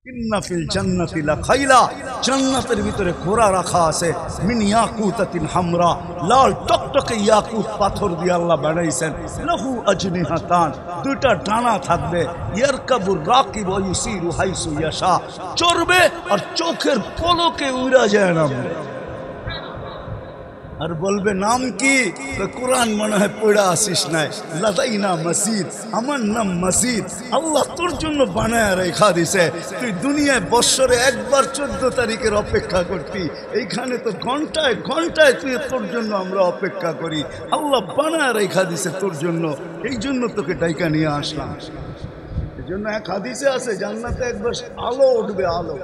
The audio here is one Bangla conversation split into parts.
ইন্না ফিল জান্নাতি লাখাইলা, জান্নাতের ভিতরে ঘোড়া রাখা আছে মিন ইয়াকুতাতিন হামরা, লাল টকটকে ইয়াকুত পাথর দিয়ে আল্লাহ বানাইছেন। লাহু আজনিহাতান, দুইটা ডানা থাকবে। ইয়ারকাবুর রাকিব ওয়া ইউসিরু হাইসু ইয়াশা, চড়বে আর চোখের পলকে উড়া যায় না। আর বলবে নাম কি? কোরআন মনে হয় পড়া আসিস নাই। লাদাইনা মসজিদ, আমার নাম মসজিদ। আল্লাহ তোর জন্য বানায় রেখা দিছে। তুই দুনিয়ায় বৎসরে একবার 14 তারিখের অপেক্ষা করতি, এইখানে তো ঘন্টায় ঘন্টায় তুই তোর জন্য আমরা অপেক্ষা করি। আল্লাহ বানায় রেখা দিছে তোর জন্য, এই জন্য তোকে ডাইকা নিয়ে আসলাম। এই জন্য এক হাদিসে আছে জান্নাতে একবার আলো উঠবে, আলো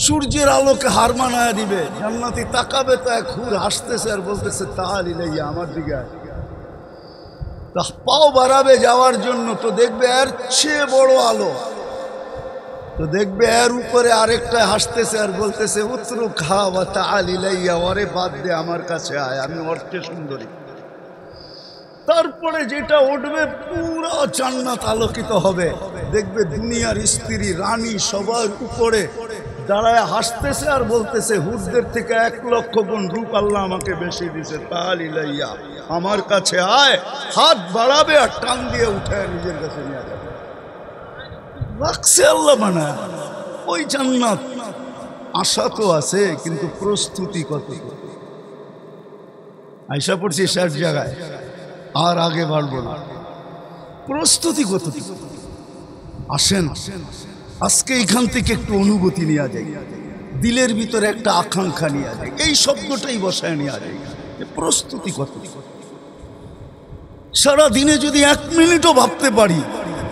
সূর্যের আলোকে হার মানায় দিবে। জান্নাতি তাকাবে তো এক হুর হাসতেছে আর বলতেছে তাআল ইলাইয়া, আমার দিকে তা পাও বাড়াবে যাওয়ার জন্য, তো দেখবে এর চেয়ে বড় আলো, তো দেখবে এর উপরে আরেকটা হাসতেছে আর বলতেছে উতরু খা ওয়া তাআল ইলাইয়া, ওরে বাদ দে আমার কাছে আয়, আমি অর্থে সুন্দরী। তারপরে যেটা উঠবে পুরো জান্নাত আলোকিত হবে। দেখবে দুনিয়ার স্ত্রী রানী সবার উপরে দাঁড়ায় হাসতেছে আর বলতেছে হুরদের থেকে 1 লক্ষ গুণ রূপ আল্লাহ আমাকে বেশি দিছে, তাআল ইলাইয়া, আমার কাছে আয়। হাত বাড়াবে আর টান দিয়ে উঠায় নিজের কাছে নিয়ে যাবে। রাখছে আল্লাহ বানায় ওই জান্নাত। আশা তো আছে, কিন্তু প্রস্তুতি কত? আয়সা পড়ছি শেষ জায়গায়, আর আগে বাড়বো না। প্রস্তুতি কত? আসেন আজকে এখান থেকে একটু অনুভূতি নেওয়া যায়, দিলের ভিতরে একটা আকাঙ্ক্ষা নেওয়া যায়, এই শব্দটাই বসায় নেওয়া যায়। প্রস্তুতি কত? সারা দিনে যদি 1 মিনিটও ভাবতে পারি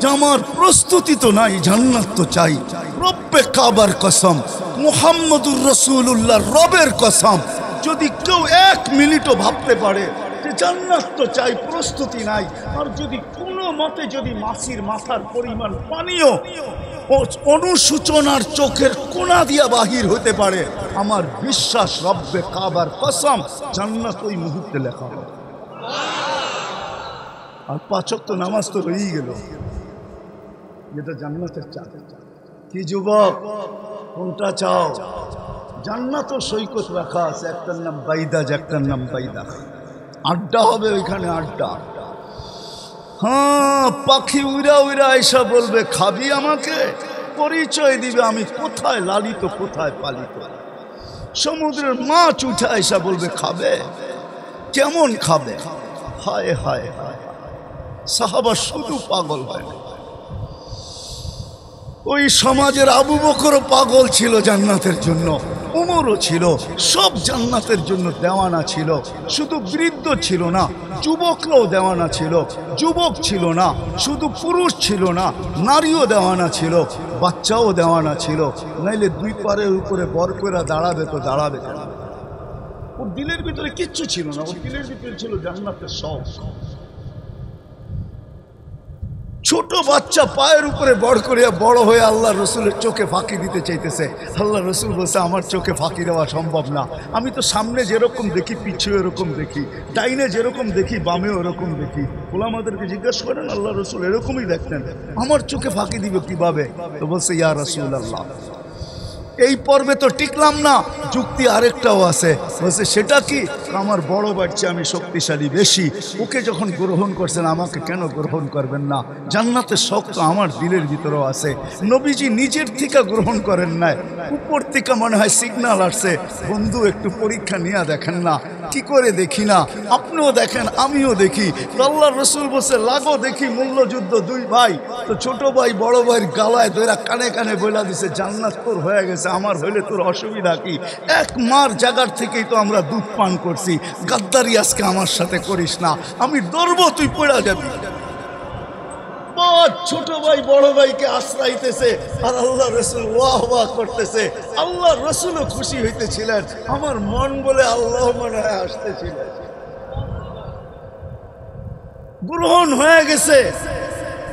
যে আমার প্রস্তুতি তো নাই, জান্নাত তো চাই, রব্বে কাবার কসম, মুহাম্মদুর রাসূলুল্লাহ রবের কসম, যদি কেউ 1 মিনিটও ভাবতে পারে যে জান্নাত তো চাই, প্রস্তুতি নাই, আর যদি কোনো মতে যদি মাছির মাথার পরিমাণ পানিও অনুসূচনার চোখের কোনা দিয়া বাহির হতে পারে, আমার বিশ্বাস রব্বে কাবার কসম জান্নাত ওই মুহূর্তে লেখা হবে। আর 5 ওয়াক্ত নামাজ তো রয়েই গেল, যেটা জান্নাতের চাঁদ। কি যুবক, কোনটা চাও? জান্নাত ও সৈকত রাখা আছে, একটার নাম বাইদাজ, একটার নাম বাইদা। আড্ডা হবে ওইখানে, আড্ডা। হ্যাঁ, পাখি উড়া উড়া এসা বলবে খাবি আমাকে, পরিচয় দিবে আমি কোথায় লালিত কোথায় পালিত। সমুদ্রের মাছ উঠে এসা বলবে খাবে, কেমন খাবে? হায় হায় হায়, সাহাবা শুধু পাগল হয় না, ওই সমাজের আবু বকরও পাগল ছিল জান্নাতের জন্য, উমরও ছিল, সব জান্নাতের জন্য দেওয়ানা ছিল। শুধু বৃদ্ধ ছিল না, যুবকরাও দেওয়ানা ছিল। যুবক ছিল না, শুধু পুরুষ ছিল না, নারীও দেওয়ানা ছিল, বাচ্চাও দেওয়ানা ছিল। নাইলে 2 পারের উপরে বর করে দাঁড়াবে তো দাঁড়াবে কেন? ওর দিলের ভিতরে কিচ্ছু ছিল না, ওর দিলের ভিতরে ছিল জান্নাতের শখ। ছোট বাচ্চা পায়ের উপরে বড় করিয়া বড় হয়ে আল্লাহ রসুলের চোখে ফাঁকি দিতে চাইতেছে। আল্লাহ রসুল বলছে আমার চোখে ফাঁকি দেওয়া সম্ভব না, আমি তো সামনে যেরকম দেখি পিছু এরকম দেখি, ডাইনে যেরকম দেখি বামেও এরকম দেখি। ওলামাদেরকে জিজ্ঞাসা করেন আল্লাহ রসুল এরকমই দেখতেন, আমার চোখে ফাঁকি দিবে কিভাবে? তো বলছে ইয়া রাসূলুল্লাহ, এই পর্বে তো টিকলাম না, যুক্তি আরেকটাও আছে। বলছে সেটা কি? আমার বড় বাচ্চা আমি শক্তিশালী বেশি, ওকে যখন গ্রহণ করছেন আমাকে কেন গ্রহণ করবেন না? জান্নাতের শখ তো আমার দিলের ভিতরেও আছে। নবীজি নিজের থেকে গ্রহণ করেন নাই, উপর থেকে মনে হয় সিগন্যাল আসছে, বন্ধু একটু পরীক্ষা নিয়ে দেখেন না। কি করে দেখি না? আপনিও দেখেন আমিও দেখি। আল্লাহ রসুল বলছে লাগো দেখি মূল্যযুদ্ধ 2 ভাই। তো ছোট ভাই বড় ভাইয়ের গালায় ধরে কানে কানে বলে দিছে জান্নাত তোর হয়ে গেছে, আমার হইলে তোর অসুবিধা কি? 1 মার জায়গার থেকেই তো আমরা দুধ পান করছি, গাদ্দারি আজকে আমার সাথে করিস না, আমি ধরবো তুই পড়া যাবি। ছোট ভাই বড় ভাইকে আশ্রাইতেছে আর আল্লাহ রসুল ওয়াহ ওয়াহ করতেছে। আল্লাহ রসুলও খুশি হইতেছিলেন, আমার মন বলে আল্লাহ মনে হয় আসতেছিলেন। গ্রহণ হয়ে গেছে,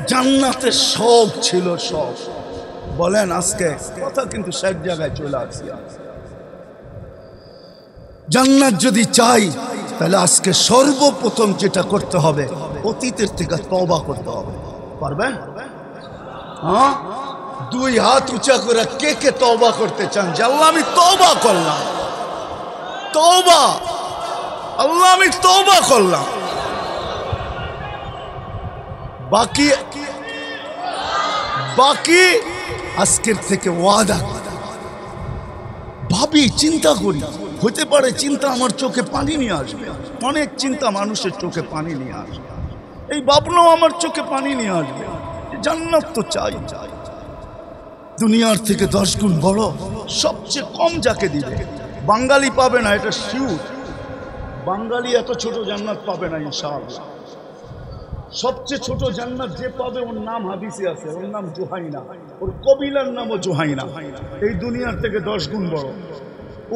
জান্নাতের শখ ছিল শখ। বলেন আজকে কথা কিন্তু শেষ জায়গায় চলে আসছি। জান্নাত যদি চাই তাহলে আজকে সর্বপ্রথম যেটা করতে হবে অতীতের থেকে তওবা করতে হবে। পারবেন? হ্যাঁ, দুই হাত উঁচা করে কে কে তওবা করতে চান যে আল্লাহ আমি তওবা করলাম, তওবা, আল্লাহ আমি তওবা করলাম। বাকি বাকি আজকের থেকে ওয়াদা। ভাবি, চিন্তা করি, হতে পারে চিন্তা আমার চোখে পানি নিয়ে আসবে। অনেক চিন্তা মানুষের চোখে পানি নিয়ে আসবে। এই ভাবনাও আমার চোখে পানি নিয়ে আসবে। জান্নাত তো চাই, দুনিয়ার থেকে 10 গুণ বড়, সবচেয়ে কম যাকে দিবে। বাঙালি পাবে না, এটা শিওর। বাঙালি এত ছোট জান্নাত পাবে না ইনশাআল্লাহ। সবচেয়ে ছোট জান্নাত যে পাবে ওর নাম হাদিসে আছে, ওর নাম জুহাইনা, ওর কবিলার নামও জুহাইনা। এই দুনিয়ার থেকে 10 গুণ বড়,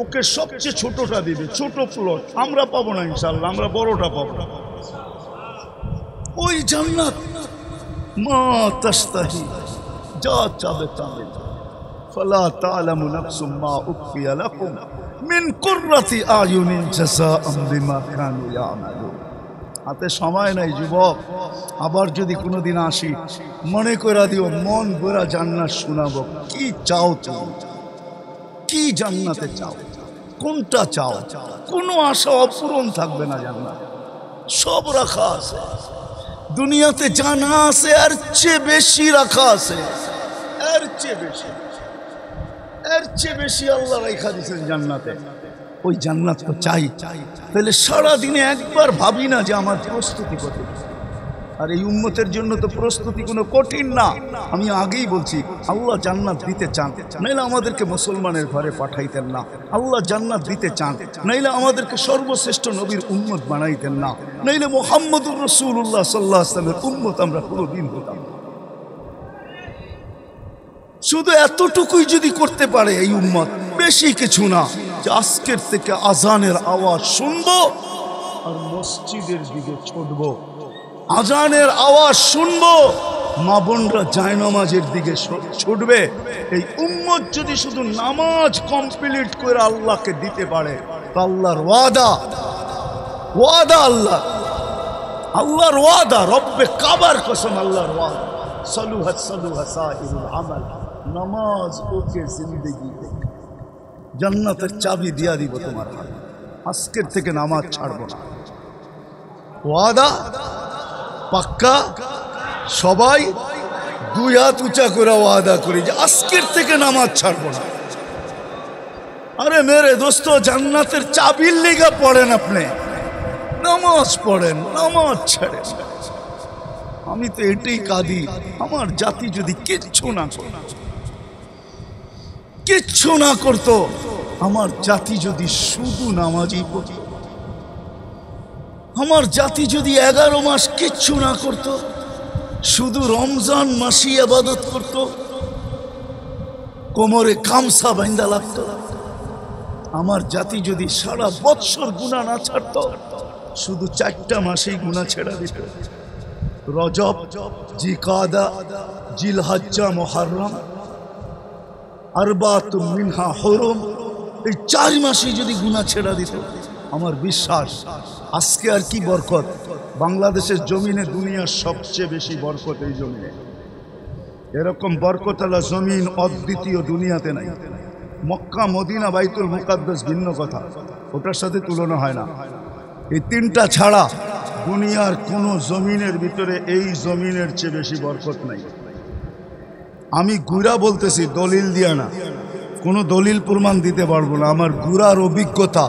ওকে সবচেয়ে ছোটটা দিবে, ছোট প্লট। আমরা পাবো না ইনশাআল্লাহ, আমরা বড়টা পাবো। ওই জান্নাত মা তাস্তাহি, যা চাবে তাবে। ফালা তা'লামু নাফসুম মা উখফিয়া লাকুম মিন কুররাতি আয়ুনিন জাযাআম বিমা কানু ইয়ামালুন। হাতে সময় নাই যুবক, আবার যদি কোনোদিন আসি মনে করে দিও, মন ভরা জান্নাত শোনাবো। কি চাও তুমি? কি জান্নাতে চাও? কোনটা চাও? কোনো আশা অপূরণ থাকবে না। জান্নাত সব রাখা আছে, দুনিয়াতে জানা আছে এর চেয়ে বেশি রাখা আছে, এর চেয়ে বেশি, এর চেয়ে বেশি আল্লাহ রাখা দিয়েছেন জান্নাতে। ওই জান্নাত তো চাই। তাহলে সারাদিনে একবার ভাবি না যে আমার প্রস্তুতি কত। আর এই উম্মতের জন্য তো প্রস্তুতি কোনো কঠিন না। আমি আগেই বলছি, আল্লাহ জান্নাত দিতে চান, নাইলে আমাদেরকে মুসলমানের ঘরে পাঠাইতেন না। আল্লাহ জান্নাত দিতে চান, নাইলে আমাদেরকে সর্বশ্রেষ্ঠ নবীর উম্মত বানাইতেন না। নাইলে মুহাম্মদুর রাসূলুল্লাহ সাল্লাল্লাহু আলাইহি ওয়াসাল্লামের উম্মত আমরা কোনোদিন হতাম না। শুধু এতটুকুই যদি করতে পারে এই উম্মত, বেশি কিছু না, যে আজকের থেকে আজানের আওয়াজ শুনবো আর মসজিদের দিকে ছুটবো। আজানের আওয়াজ শুনবো, মা বোনরা জায়নামাজের দিকে ছুটবে। এই উম্মত যদি শুধু নামাজ কমপ্লিট করে আল্লাহকে দিতে পারে, তো আল্লাহর ওয়াদা, ওয়াদা আল্লাহ, আল্লাহর ওয়াদা, রব্বে কাবার কসম, আল্লাহর ওয়াদা, সালুহাত সালুহা সাইরুল আমাল, নামাজ ওকে জিন্দেগি দেখ, জান্নাতের চাবি দিয়া দিব তোমার হাতে। আজকের থেকে নামাজ ছাড়বো না, ওয়াদা পাক্কা। সবাই দুই হাত উঁচা করে ওয়াদা করি যে আজকের থেকে নামাজ ছাড়বো না। আরে মেরে দোস্ত, জান্নাতের চাবির লেগা পড়েন আপনি, নামাজ পড়েন, নামাজ ছাড়েন। আমি তো এটাই কাঁদি, আমার জাতি যদি কিচ্ছু না করত, কিচ্ছু না করতো, আমার জাতি যদি শুধু নামাজই পড়ত, আমার জাতি যদি 11 মাস কিচ্ছু না করত, শুধু রমজান মাসই ইবাদত করত, কোমরে গামছা বাঁধা লাগত, আমার জাতি যদি সারা বৎসর গুনাহ না ছাড়ত, শুধু 4টা মাসেই গুনাহ ছেড়ে দিত, রজব, জিকাদা, জিলহজ্জা, মুহররম, আরবাতুম মিনহা হুরুম, এই 4 মাসেই যদি গুনাহ ছেড়ে দিত, আমার বিশ্বাস আজকে আর কি বরকত। বাংলাদেশের জমিনে দুনিয়ার সবচেয়ে বেশি বরকত এই জমিনে। এরকম বরকতওয়ালা জমিন অদ্বিতীয় দুনিয়াতে নাই। মক্কা, মদিনা, বাইতুল মুকাদ্দাস ভিন্ন কথা, ওটার সাথে তুলনা হয় না। এই 3টা ছাড়া দুনিয়ার কোনো জমিনের ভিতরে এই জমিনের চেয়ে বেশি বরকত নাই। আমি গুড়া বলতেছি, দলিল দিয়া না, কোনো দলিল প্রমাণ দিতে পারবো না। আমার গুড়ার অভিজ্ঞতা,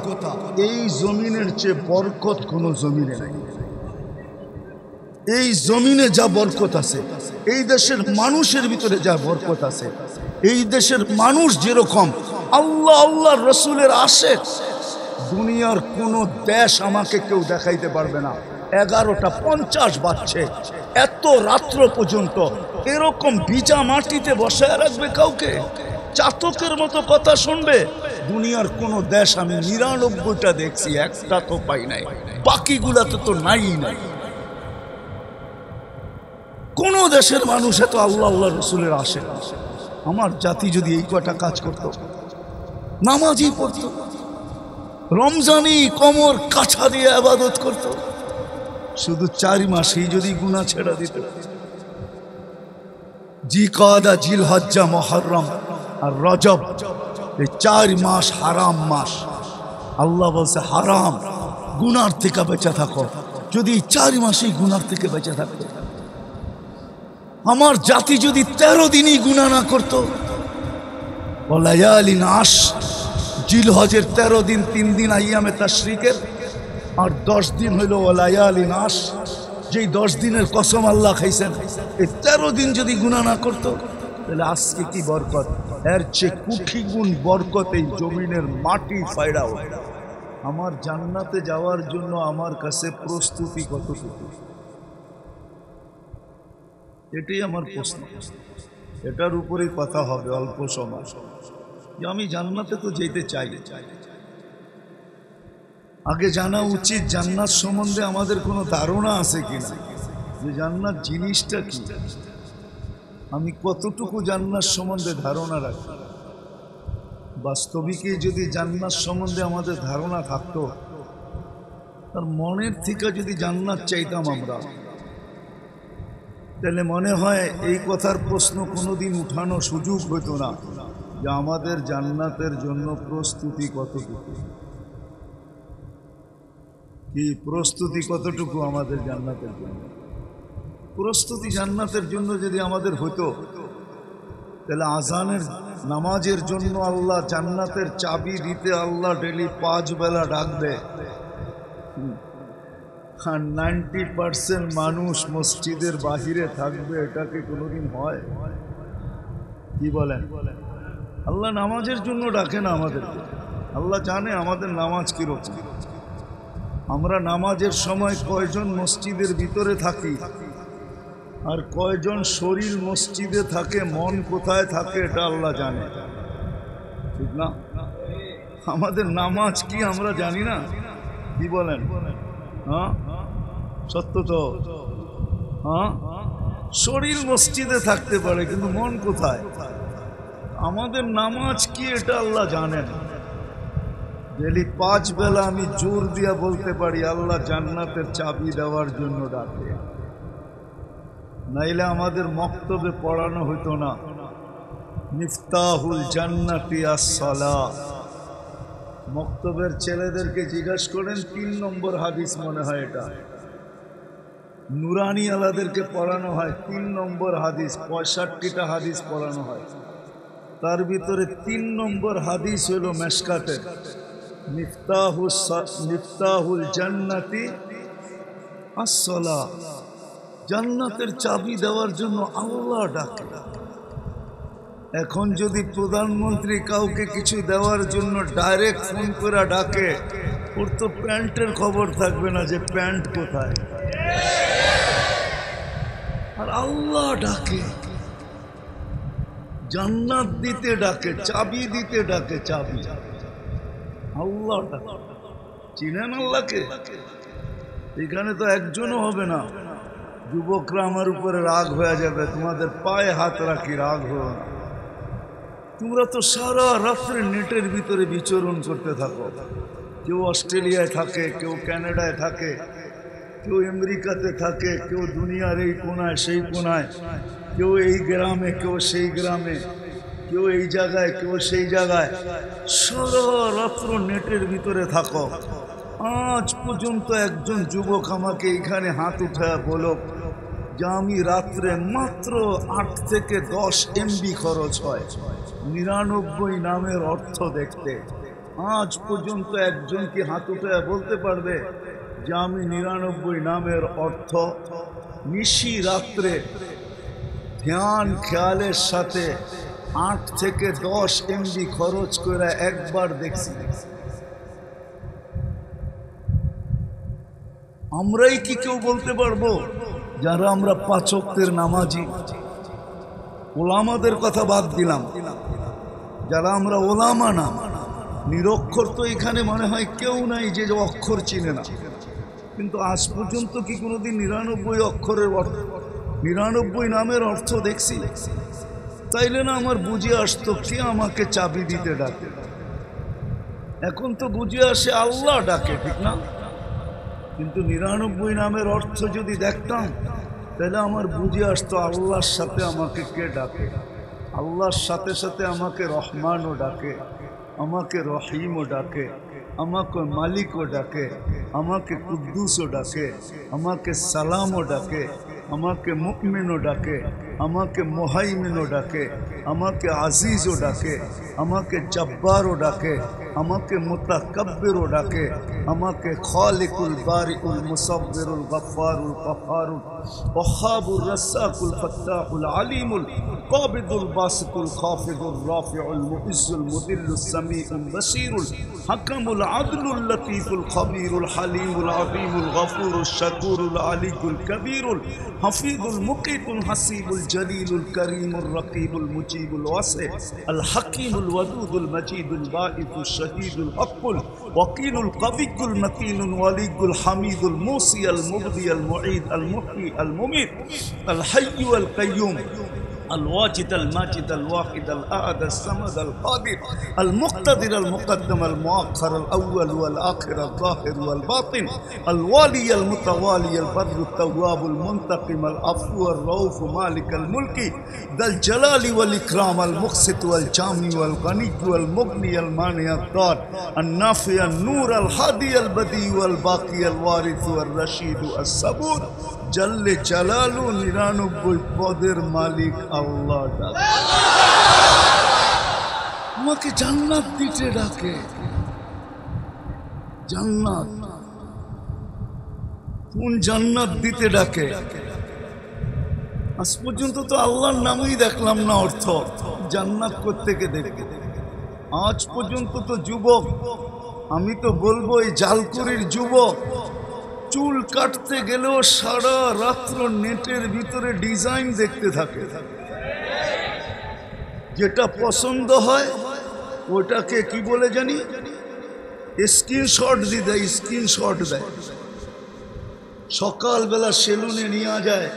এই জমিনের চেয়ে বরকত কোনো জমিনে নাই। এই জমিনে যা বরকত আছে, এই দেশের মানুষের ভিতরে যা বরকত আছে, এই দেশের মানুষ যেরকম আল্লাহ আল্লাহ রসুলের আশেক, দুনিয়ার কোনো দেশ আমাকে কেউ দেখাইতে পারবে না। 11টা 50 বাজছে, এত রাত্র পর্যন্ত এরকম ভিজা মাটিতে বসায় রাখবে কাউকে, চাতকের মতো কথা শুনবে। দুনিয়ার কোন দেশ আমি 99টা দেখছি, একটা তো পাই নাই, বাকিগুলাতে তো নাই নাই। কোন দেশের মানুষ এত আল্লাহ আল্লাহ রসুলের আশেক। আমার জাতি যদি এই কটা কাজ করত, নামাজই পড়তো, রমজানি কোমর কাছা দিয়ে ইবাদত করত, শুধু 4 মাসেই যদি গুনাহ ছেড়ে দিত, জিকাদা, জিলহজ্জা, মুহররম আর রজব, এই 4 মাস হারাম মাস। আল্লাহ বলছে হারাম, গুনার থেকে বেঁচে থাকো। যদি এই 4 মাসেই গুনার থেকে বেঁচে থাকতো, আমার জাতি যদি 13 দিনই গুনাহ না করতো, ওয়ালায়ালিন আশ, জিলহজের 13 দিন, 3 দিন আইয়ামে তাশরিকের, আর 10 দিন হইল ওয়ালায়ালিন আশ, যেই 10 দিনের কসম আল্লাহ খাইছেন, এই 13 দিন যদি গুনাহ না করতো, তাহলে আজকে কি বরকত, এর চেয়ে কোটি গুণ বরকত এই জমিনের মাটি ফায়দা হয়। আমার জান্নাতে যাওয়ার জন্য আমার কাছে প্রস্তুতি কতটুকু, এটাই আমার প্রশ্ন। এটার উপরেই কথা হবে অল্প সময়, যে আমি জান্নাতে তো যেতে চাই। আগে জানা উচিত জান্নাত সম্বন্ধে আমাদের কোনো ধারণা আছে কিনা, যে জান্নাত জিনিসটা কি, আমি কতটুকু জান্নাত সম্বন্ধে ধারণা রাখি। বাস্তবিকে যদি জান্নাত সম্বন্ধে আমাদের ধারণা থাকতো, তার মনের থেকে যদি জান্নাত চাইতাম আমরা, তাহলে মনে হয় এই কথার প্রশ্ন কোনোদিন উঠানো সুযোগ হতো না, যে আমাদের জান্নাতের জন্য প্রস্তুতি কতটুকু, কি প্রস্তুতি কতটুকু আমাদের জান্নাতের জন্য। প্রস্তুতি জান্নাতের জন্য যদি আমাদের হতো, তাহলে আজানের নামাজের জন্য আল্লাহ জান্নাতের চাবি দিতে আল্লাহ ডেলি 5 বেলা ডাকবে, আর 90% মানুষ মসজিদের বাহিরে থাকবে, এটাকে কোনোদিন হয়? কি বলেন? আল্লাহ নামাজের জন্য ডাকে না আমাদেরকে। আল্লাহ জানে আমাদের নামাজ কিরকম। আমরা নামাজের সময় কয়জন মসজিদের ভিতরে থাকি, আর কয়জন শরীর মসজিদে থাকে, মন কোথায় থাকে এটা আল্লাহ জানে, ঠিক না? আমাদের নামাজ কি আমরা জানি না? কি বলেন? হ্যাঁ, সত্য তো। হ্যাঁ, শরীর মসজিদে থাকতে পারে কিন্তু মন কোথায়? আমাদের নামাজ কি এটা আল্লাহ জানেন। ডেলি 5 বেলা আমি জোর দিয়া বলতে পারি আল্লাহ জান্নাতের চাবি দেওয়ার জন্য ডাকে, নাইলে আমাদের মক্তবে পড়ানো হতো না মিফতাহুল জান্নাতি আস-সালাহ। মক্তবের ছেলেদেরকে জিজ্ঞাসা করেন, 3 নম্বর হাদিস মনে হয় এটা, নুরানি আলাদেরকে পড়ানো হয় 3 নম্বর হাদিস, 65টা হাদিস পড়ানো হয়, তার ভিতরে 3 নম্বর হাদিস হলো মেশকাতের, মিফতাহুল জান্নাতি আস-সালাহ। জান্নাতের চাবি দেওয়ার জন্য আল্লাহ ডাকে। এখন যদি প্রধানমন্ত্রী কাউকে কিছু দেওয়ার জন্য ডাইরেক্ট ফোন করে ডাকে, ওর তো প্যান্টের খবর থাকবে না যে প্যান্ট কোথায়। আর আল্লাহ ডাকে, জান্নাত দিতে ডাকে, চাবি দিতে ডাকে, চাবি আল্লাহ ডাকে। চিনেন আল্লাহকে? এখানে তো একজনও হবে না। যুবকরা আমার উপরে রাগ হয়ে যাবে, তোমাদের পায়ে হাত রাখি, রাগ হো না। তোমরা তো সারা রাত্রে নেটের ভিতরে বিচরণ করতে থাকো। কেউ অস্ট্রেলিয়ায় থাকে, কেউ কানাডায় থাকে, কেউ আমেরিকাতে থাকে, কেউ দুনিয়ার এই কোনায় সেই কোনায়, কেউ এই গ্রামে, কেউ সেই গ্রামে, কেউ এই জায়গায়, কেউ সেই জায়গায়, সারা রাত্র নেটের ভিতরে থাকো। আজ পর্যন্ত একজন যুবক আমাকে এখানে হাত উঠায় বলো যে আমি রাত্রে মাত্র 8 থেকে 10 MB খরচ হয় 99 নামের অর্থ দেখতে। আজ পর্যন্ত একজন কি হাত উঠায় বলতে পারবে যে আমি 99 নামের অর্থ নিশি রাত্রে ধ্যান খেয়ালের সাথে 8 থেকে 10 MB খরচ করে একবার দেখছি? আমরাই কি কেউ বলতে পারবো যারা আমরা 5 ওয়াক্তের নামাজি? ওলামাদের কথা বাদ দিলাম, যারা আমরা ওলামা না, নিরক্ষর তো এখানে মনে হয় কেউ নাই যে অক্ষর চিনে না। কিন্তু আজ পর্যন্ত কি কোনোদিন 99 অক্ষরের 99 নামের অর্থ দেখছি? তাইলে না আমার বুঝে আসতো কে আমাকে চাবি দিতে ডাকে। এখন তো বুঝে আসে আল্লাহ ডাকে, ঠিক না? কিন্তু 99 নামের অর্থ যদি দেখতাম তাহলে আমার বুঝে আসতো আল্লাহর সাথে আমাকে কে ডাকে। আল্লাহর সাথে সাথে আমাকে রহমানও ডাকে, আমাকে রহিমও ডাকে, আমাকে মালিকও ডাকে, আমাকে কুদ্দুসও ডাকে, আমাকে সালামও ডাকে, আমাকে মুকমিনও ডাকে, আমাকে মুহাইমিনও ডাকে, আমাকে আজিজও ডাকে, আমাকে জব্বারও ডাকে, আমাকে মুতাকাব্বিরও ডাকে, আমাকে খালিকুল বারিউল মুসাব্বিরুল গফফারুল কহ্হারুল ওয়াহ্হাবুর রাজ্জাকুল ফাত্তাহুল আলিমুল কাবিদুল বাসিতুল খাফিদুর রাফিউল মুইজ্জুল মুদিল্লুস সামিউল বাসীরুল হাকামুল আদলুল লতীফুল খবীরুল হালিমুল আযীমুল গফুরুশ শাকুরুল আলিকুল কবীরুল হাফিজুল মুকিতুল হাসিবুল জলিলুল করিমুর রকিবুল মুজিবুল ওয়াসি আল হাকিমুল ওয়াদুদুল মজিদুল বাঈসুশ শহীদুল হকুল ওয়াকিলুল কবিয়ুল মতিনুল ওয়ালিয়ুল হামিদুল মুসি আল মুবদি আল মুঈদ আল মুহয়ি আল মুমীত আল হাইয়্যু আল কাইয়্যুম الواجد الماجد الواحد الأحد الصمد القادر المقتدر المقدم المؤخر الأول والآخر الظاهر والباطن الوالي المتوالي البر التواب المنتقم العفو الرؤوف مالك الملك ذا الجلال والإكرام المقسط والجامع والغني والمغني المانع الضار النافع النور الهادي البديع والباقي الوارث والرشيد الصبور جل جلاله 99 পদের মালিক আল্লাহ ডাকে। আমাকে জান্নাত দিতে ডাকে। জান্নাত, কোন জান্নাত দিতে ডাকে? আজ পর্যন্ত তো আল্লাহর নামই দেখলাম না অর্থ, জান্নাত কোত্থেকে দেখবে? আজ পর্যন্ত তো যুবক, আমি তো বলবো এই জালকুড়ির যুবক, চুল কাটতে গেলেও সারা রাত্র নেটের ভিতরে ডিজাইন দেখতে থাকে, যেটা পছন্দ হয় ওটাকে কি বলে জানি, স্ক্রিনশট দিয়ে দেয়, স্ক্রিনশট দেয়। সকালবেলা সেলুনে নিয়ে যায়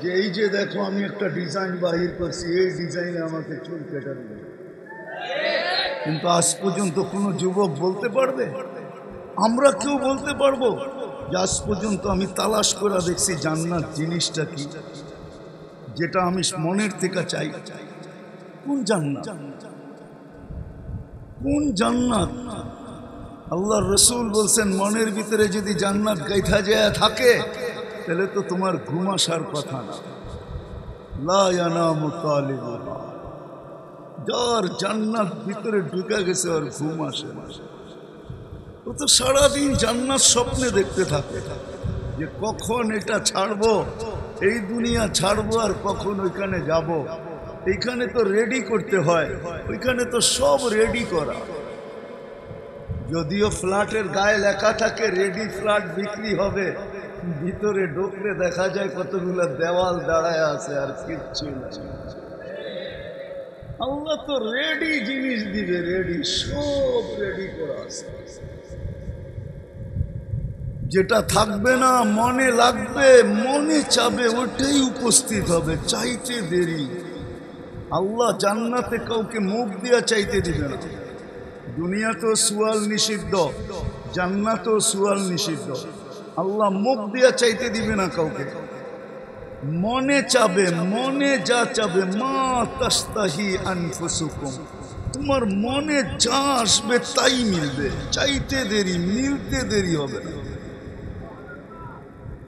যে এই যে দেখো আমি একটা ডিজাইন বাহির করছি, এই ডিজাইনে আমাকে চুল কেটে দেবে। কিন্তু আজ পর্যন্ত কোনো যুবক বলতে পারবে? আমরা কেউ বলতে পারবো যে আজ পর্যন্ত আমি তালাশ করে দেখছি জান্নাত জিনিসটা কি, যেটা আমি মনের থেকে চাই? কোন জান্নাত? কোন জান্নাত? আল্লাহর রাসূল বলছেন মনের ভিতরে যদি জান্নাত গাইথা যায় থাকে তাহলে তো তোমার ঘুম আসার কথা না। লা ইয়ানামু তালিবুহা, যার জান্নাত ভিতরে ঢুকে গেছে আর ঘুম আসে না, ও তো সারাদিন জান্নাত স্বপ্নে দেখতে থাকে যে কখন এটা ছাড়বো, এই দুনিয়া ছাড়বো আর কখন ওইখানে যাব। এইখানে তো রেডি করতে হয়, ওইখানে তো সব রেডি করা। যদিও ফ্ল্যাটের গায়ে লেখা থাকে রেডি ফ্ল্যাট বিক্রি হবে, ভিতরে ঢুকলে দেখা যায় কতগুলো দেওয়াল দাঁড়ায় আছে আর কিচ্ছু না। আল্লাহ তো রেডি জিনিস দিবে, রেডি, সব রেডি করা আছে। যেটা থাকবে না মনে লাগবে, মনে চাবে, ওটাই উপস্থিত হবে, চাইতে দেরি। আল্লাহ জান্নাতে কাউকে মুখ দিয়া চাইতে দিবে না। দুনিয়াতেও সুয়াল নিষিদ্ধ, জান্নাতেও সুয়াল নিষিদ্ধ। আল্লাহ মুখ দিয়া চাইতে দিবে না কাউকে, মনে চাবে, মনে যা চাবে। মা তাস্তাহি আনফুসুকুম, তোমার মনে যা আসবে তাই মিলবে, চাইতে দেরি, মিলতে দেরি হবে না।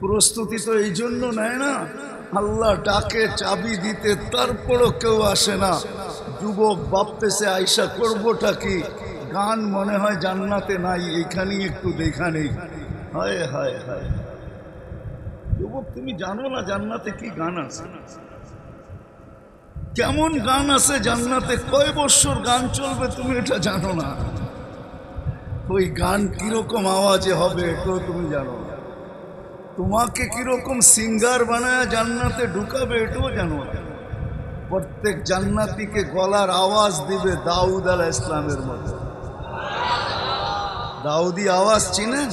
প্রস্তুতি তো এই জন্য নেয় না, আল্লাহ ডাকে চাবি দিতে, তারপরও কেউ আসে না। যুবক ভাবতেছে আয়সা করবোটা কি, গান মনে হয় জান্নাতে নাই, এইখানেই একটু দেখা নেই। হায় হায় হায়, যুবক তুমি জানো না জান্নাতে কি গান আছে? কেমন গান আছে জান্নাতে? কয় বছর গান চলবে তুমি এটা জানো না। ওই গান কিরকম আওয়াজে হবে এটাও তুমি জানো না। তোমাকে কিরকম সিঙ্গার বানায় জান্নাতে ঢুকাবে এটাও জানো না। প্রত্যেক জান্নাতীকে গলার আওয়াজ দিবে দাউদ আলাইহিস সালামের মতো। দাউদি আওয়াজ চিনেন?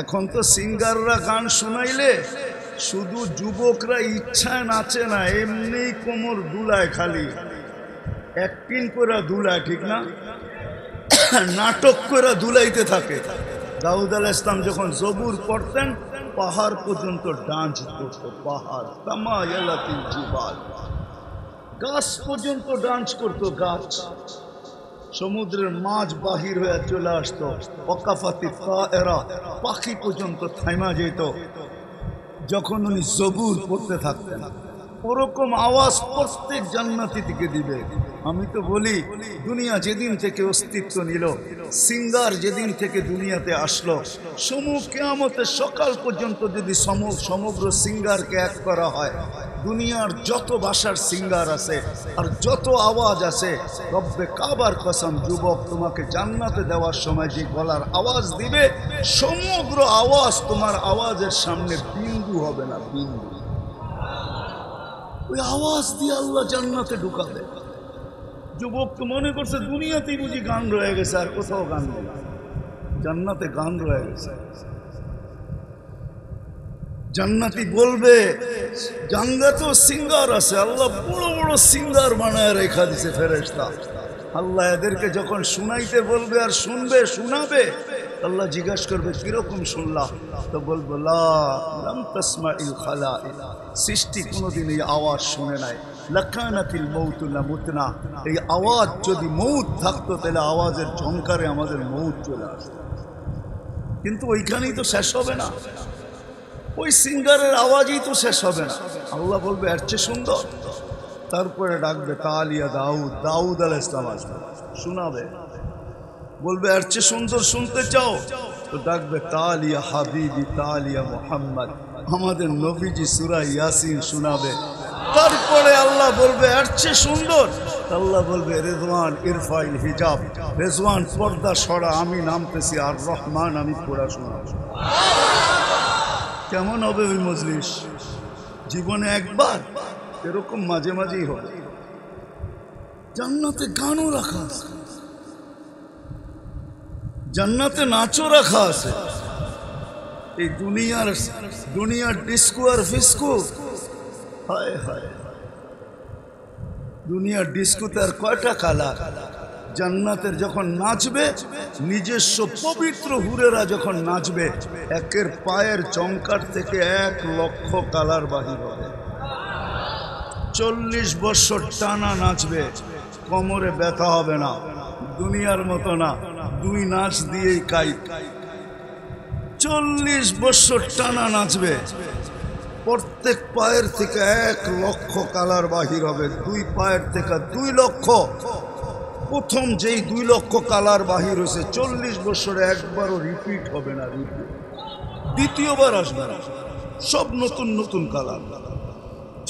এখন তো সিঙ্গাররা গান শোনাইলে শুধু যুবকরা ইচ্ছায় নাচে না, এমনি কোমর দুলায়, খালি অ্যাক্টিং করে দুলায়, ঠিক না? নাটক করে দুলাইতে থাকে। দাউদ আলাইহিস সালাম যখন জবুর পড়তেন পাহাড় পর্যন্ত ডান্স করতো, পাহাড় তামায়ালাতিল জিবাল, গাছ পর্যন্ত ডান্স করতো, গাছ। সমুদ্রের মাছ বাহির হয়ে চলে আসতো, ওয়াকাফাতি তায়রা, পাখি পর্যন্ত থাইমা যেত যখন উনি জবুর পড়তে থাকতেন। ওরকম আওয়াজ প্রত্যেক জান্নাতি থেকে দিবে। আমি তো বলি দুনিয়া যেদিন থেকে অস্তিত্ব নিল, সিঙ্গার যেদিন থেকে দুনিয়াতে আসলো, কিয়ামতের সকাল পর্যন্ত যদি সমগ্র সিঙ্গারকে এক করা হয়, দুনিয়ার যত ভাষার সিঙ্গার আছে আর যত আওয়াজ আছে, রব্বে কাবার কসম যুবক, তোমাকে জান্নাতে দেওয়ার সময় যে গলার আওয়াজ দিবে, সমগ্র আওয়াজ তোমার আওয়াজের সামনে বিন্দু হবে না, বিন্দু। ওই আওয়াজ দিয়ে আল্লাহ জান্নাতে ঢুকাবে। যুবক তো মনে করছে দুনিয়াতেই বুঝি গান রয়ে গেছে, আর কোথাও গান নেই, জান্নাতে গান রয়ে গেছে। জান্নাতি বলবে জান্নাতেও সিঙ্গার আছে, আল্লাহ বড় বড় সিঙ্গার বানায় রেখা দিছে ফেরেশতা। আল্লাহ এদেরকে যখন শুনাইতে বলবে আর শুনবে, শোনাবে, আল্লাহ জিজ্ঞাসা করবে কিরকম শুনলা, তো বলবো লা লাম তাসমাইল খালাইক, সৃষ্টি কোনোদিন এই আওয়াজ শুনে নাই। লাকানাতিল মৌতু লামুতনা, এই আওয়াজ যদি মৌত থাকতো তাহলে আওয়াজের ঝংকারে আমাদের মৌত চলে আসতো। কিন্তু ওইখানেই তো শেষ হবে না, ওই সিঙ্গারের আওয়াজই তো শেষ হবে না। আল্লাহ বলবে এর চেয়ে সুন্দর, তারপরে ডাকবে তালিয়া দাউদ, দাউদ আলাইহিস সালাম আসবে, শোনাবে, বলবে এর চেয়ে সুন্দর শুনতে চাও, তো ডাকবে তালিয়া হাবিবি, তালিয়া মুহাম্মদ, আমাদের নবীজি সূরা ইয়াসিন শোনাবে। তারপরে আল্লাহ বলবে এর চেয়ে সুন্দর, আল্লাহ বলবে রেজওয়ান ইরফাইল হিজাব, রেজওয়ান পর্দা সরা, আমি নামতেছি, আর রহমান আমি পড়া শোনাবো। কেমন হবে ওই মজলিস? জীবনে একবার, এরকম মাঝে মাঝেই হবে। জান্নাতে গানও রাখা আছে, জান্নাতে নাচও রাখা আছে। এই দুনিয়ার ডিস্কো আর ফিস্কো, হায় হায়, দুনিয়ার ডিস্কোতে আর কয়টা কালার। জান্নাতের যখন নাচবে, নিজস্ব পবিত্র হুরেরা যখন নাচবে, একের পায়ের চমকার থেকে 1,00,000 কালার বাহির হবে। 40 বছর টানা নাচবে, কোমরে ব্যথা হবে না, দুনিয়ার মতো না, 2 নাচ দিয়েই কাই। 40 বছর টানা নাচবে, প্রত্যেক পায়ের থেকে 1,00,000 কালার বাহির হবে, 2 পায়ের থেকে 2 লক্ষ। প্রথম যেই 2 লক্ষ কালার বাহির হয়েছে, 40 বছরে একবারও রিপিট হবে না, রিপিট দ্বিতীয়বার আসবে না, সব নতুন নতুন কালার।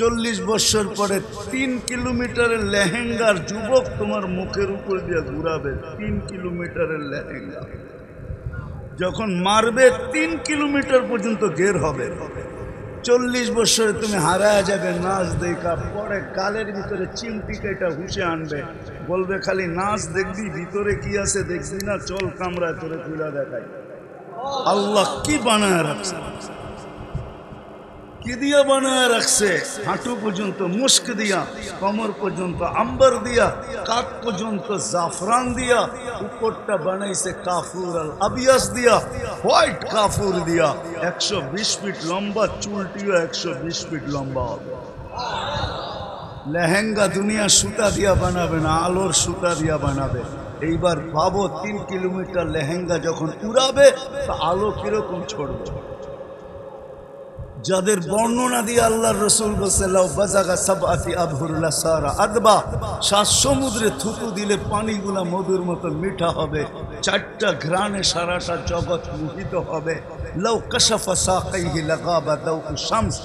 40 বছর পরে 3 কিলোমিটারের লেহেঙ্গার যুবক তোমার মুখের উপর দিয়ে ঘুরাবে, 3 কিলোমিটারের লেহেঙ্গা যখন মারবে 3 কিলোমিটার পর্যন্ত গের হবে। 40 বছরে তুমি হারায় যাবে নাচ দেখা, পরে গালের ভিতরে চিমটি কেটে হুশে আনবে, বলবে খালি নাচ দেখবি, ভিতরে কি আছে দেখবি না, চল কামরায় তোরে তুলে দেখাই। আল্লাহ কি বানায় রাখছে, কি দিয়া বানায় রাখছে, হাঁটু পর্যন্ত মুস্ক দিয়া, কমর পর্যন্ত আম্বার দিয়া, কাক পর্যন্ত জাফরান দিয়া, উপরটা বানাইছে কাফুর আল আবিয়াস দিয়া, হোয়াইট কাফুর দিয়া। 120 ফিট লম্বা, চুলটিও 120 ফিট লম্বা হবে। লেহেঙ্গা দুনিয়া সুতা দিয়া বানাবে না, আলোর সুতা দিয়া বানাবে। এইবার ভাবো 3 কিলোমিটার লেহেঙ্গা যখন উড়াবে, তা আলো কিরকম ছড়বে। যাদের বর্ণনা দিয়ে আল্লাহর রাসূল বলেছেন লাউ বাজাগা সাবআতি আবহুরুল্লাহ সারা আদবা, 7 সমুদ্রে থুতু দিলে পানিগুলা মধুর মতো মিঠা হবে, 4টা ঘ্রাণে সারাটা জগৎ মোহিত হবে। লাউ কাশাফা সাকাইহি লাগাবা দাউ শামস,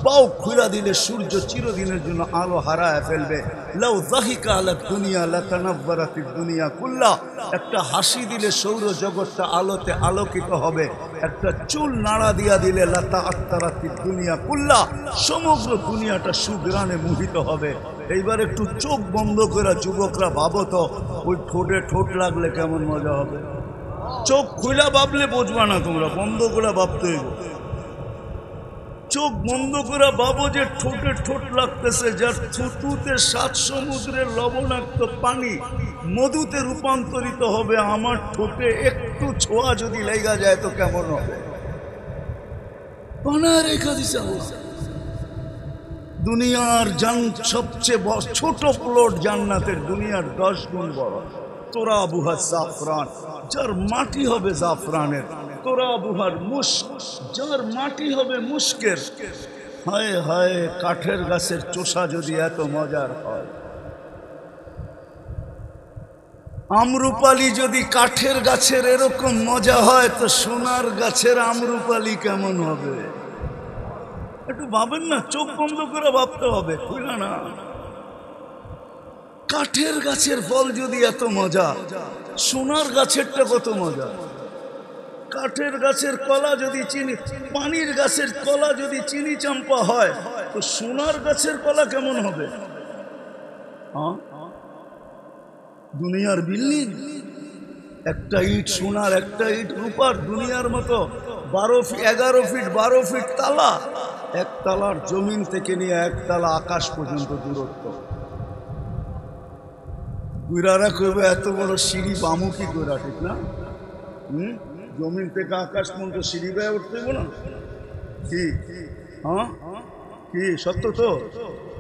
পাও খুলে দিলে সূর্য চিরদিনের জন্য আলো হারায় ফেলবে। লাউ যাহিকা আলা দুনিয়া লাতানাব্বারাতিদ দুনিয়া কুল্লা, একটা হাসি দিলে সৌর জগৎটা আলোতে আলোকিত হবে। একটা চুল নাড়া দিয়া দিলে লাতাআত্তারাতিদ দুনিয়া কুল্লা, সমগ্র দুনিয়াটা সুগ্রাণে মোহিত হবে। এইবার একটু চোখ বন্ধ করে যুবকরা ভাবো তো, ওই ঠোঁটে ঠোঁট লাগলে কেমন মজা হবে। চোখ খুলা ভাবলে বুঝবা না তোমরা, বন্ধ করে ভাবতে হইব। চোখ বন্ধ করে ভাবো যে ঠোঁটে ঠোঁট লাগতেছে, যার থুতুতে 7 সমুদ্রের লবণাক্ত পানি মধুতে রূপান্তরিত হবে। আমার ঠোঁটে একটু ছোঁয়া যদি লেগা যায় তো কেমন হবে। বানায় রেখে দিছে আল্লাহ। দুনিয়ার সবচেয়ে ছোট প্লট জান্নাতের দুনিয়ার 10 গুণ বড়। তোরা বুহার জাফরান, যার মাটি হবে জাফরানের। তোরা বুহার মুস্ক, যার মাটি হবে মুস্কের। হায় হায়, কাঠের গাছের চোষা যদি এত মজার হয়, আমরুপালি যদি কাঠের গাছের এরকম মজা হয়, তো সোনার গাছের আমরুপালি কেমন হবে? একটু ভাবেন না, চোখ বন্ধ করে ভাবতে হবে, বুঝলা না? কাঠের গাছের ফল যদি এত মজা, সোনার গাছেরটা কত মজা। কাঠের গাছের কলা যদি চিনি, পানির গাছের কলা যদি চিনি চাম্পা হয়, তো সোনার গাছের কলা কেমন হবে? দুনিয়ার বিল্ডিং, একটা ইট সোনার, একটা ইট রূপার। দুনিয়ার মতো 11 ফিট 12 ফিট তালা, এক তালার জমিন থেকে নিয়ে এক তালা আকাশ পর্যন্ত দূরত্ব। গুইরারা কইবে এত বড় সিঁড়ি বামু কি কইরা, ঠিক না? জমিন থেকে আকাশ পর্যন্ত সিঁড়ি বেয়ে উঠতে না কি? হ্যাঁ কি সত্য তো?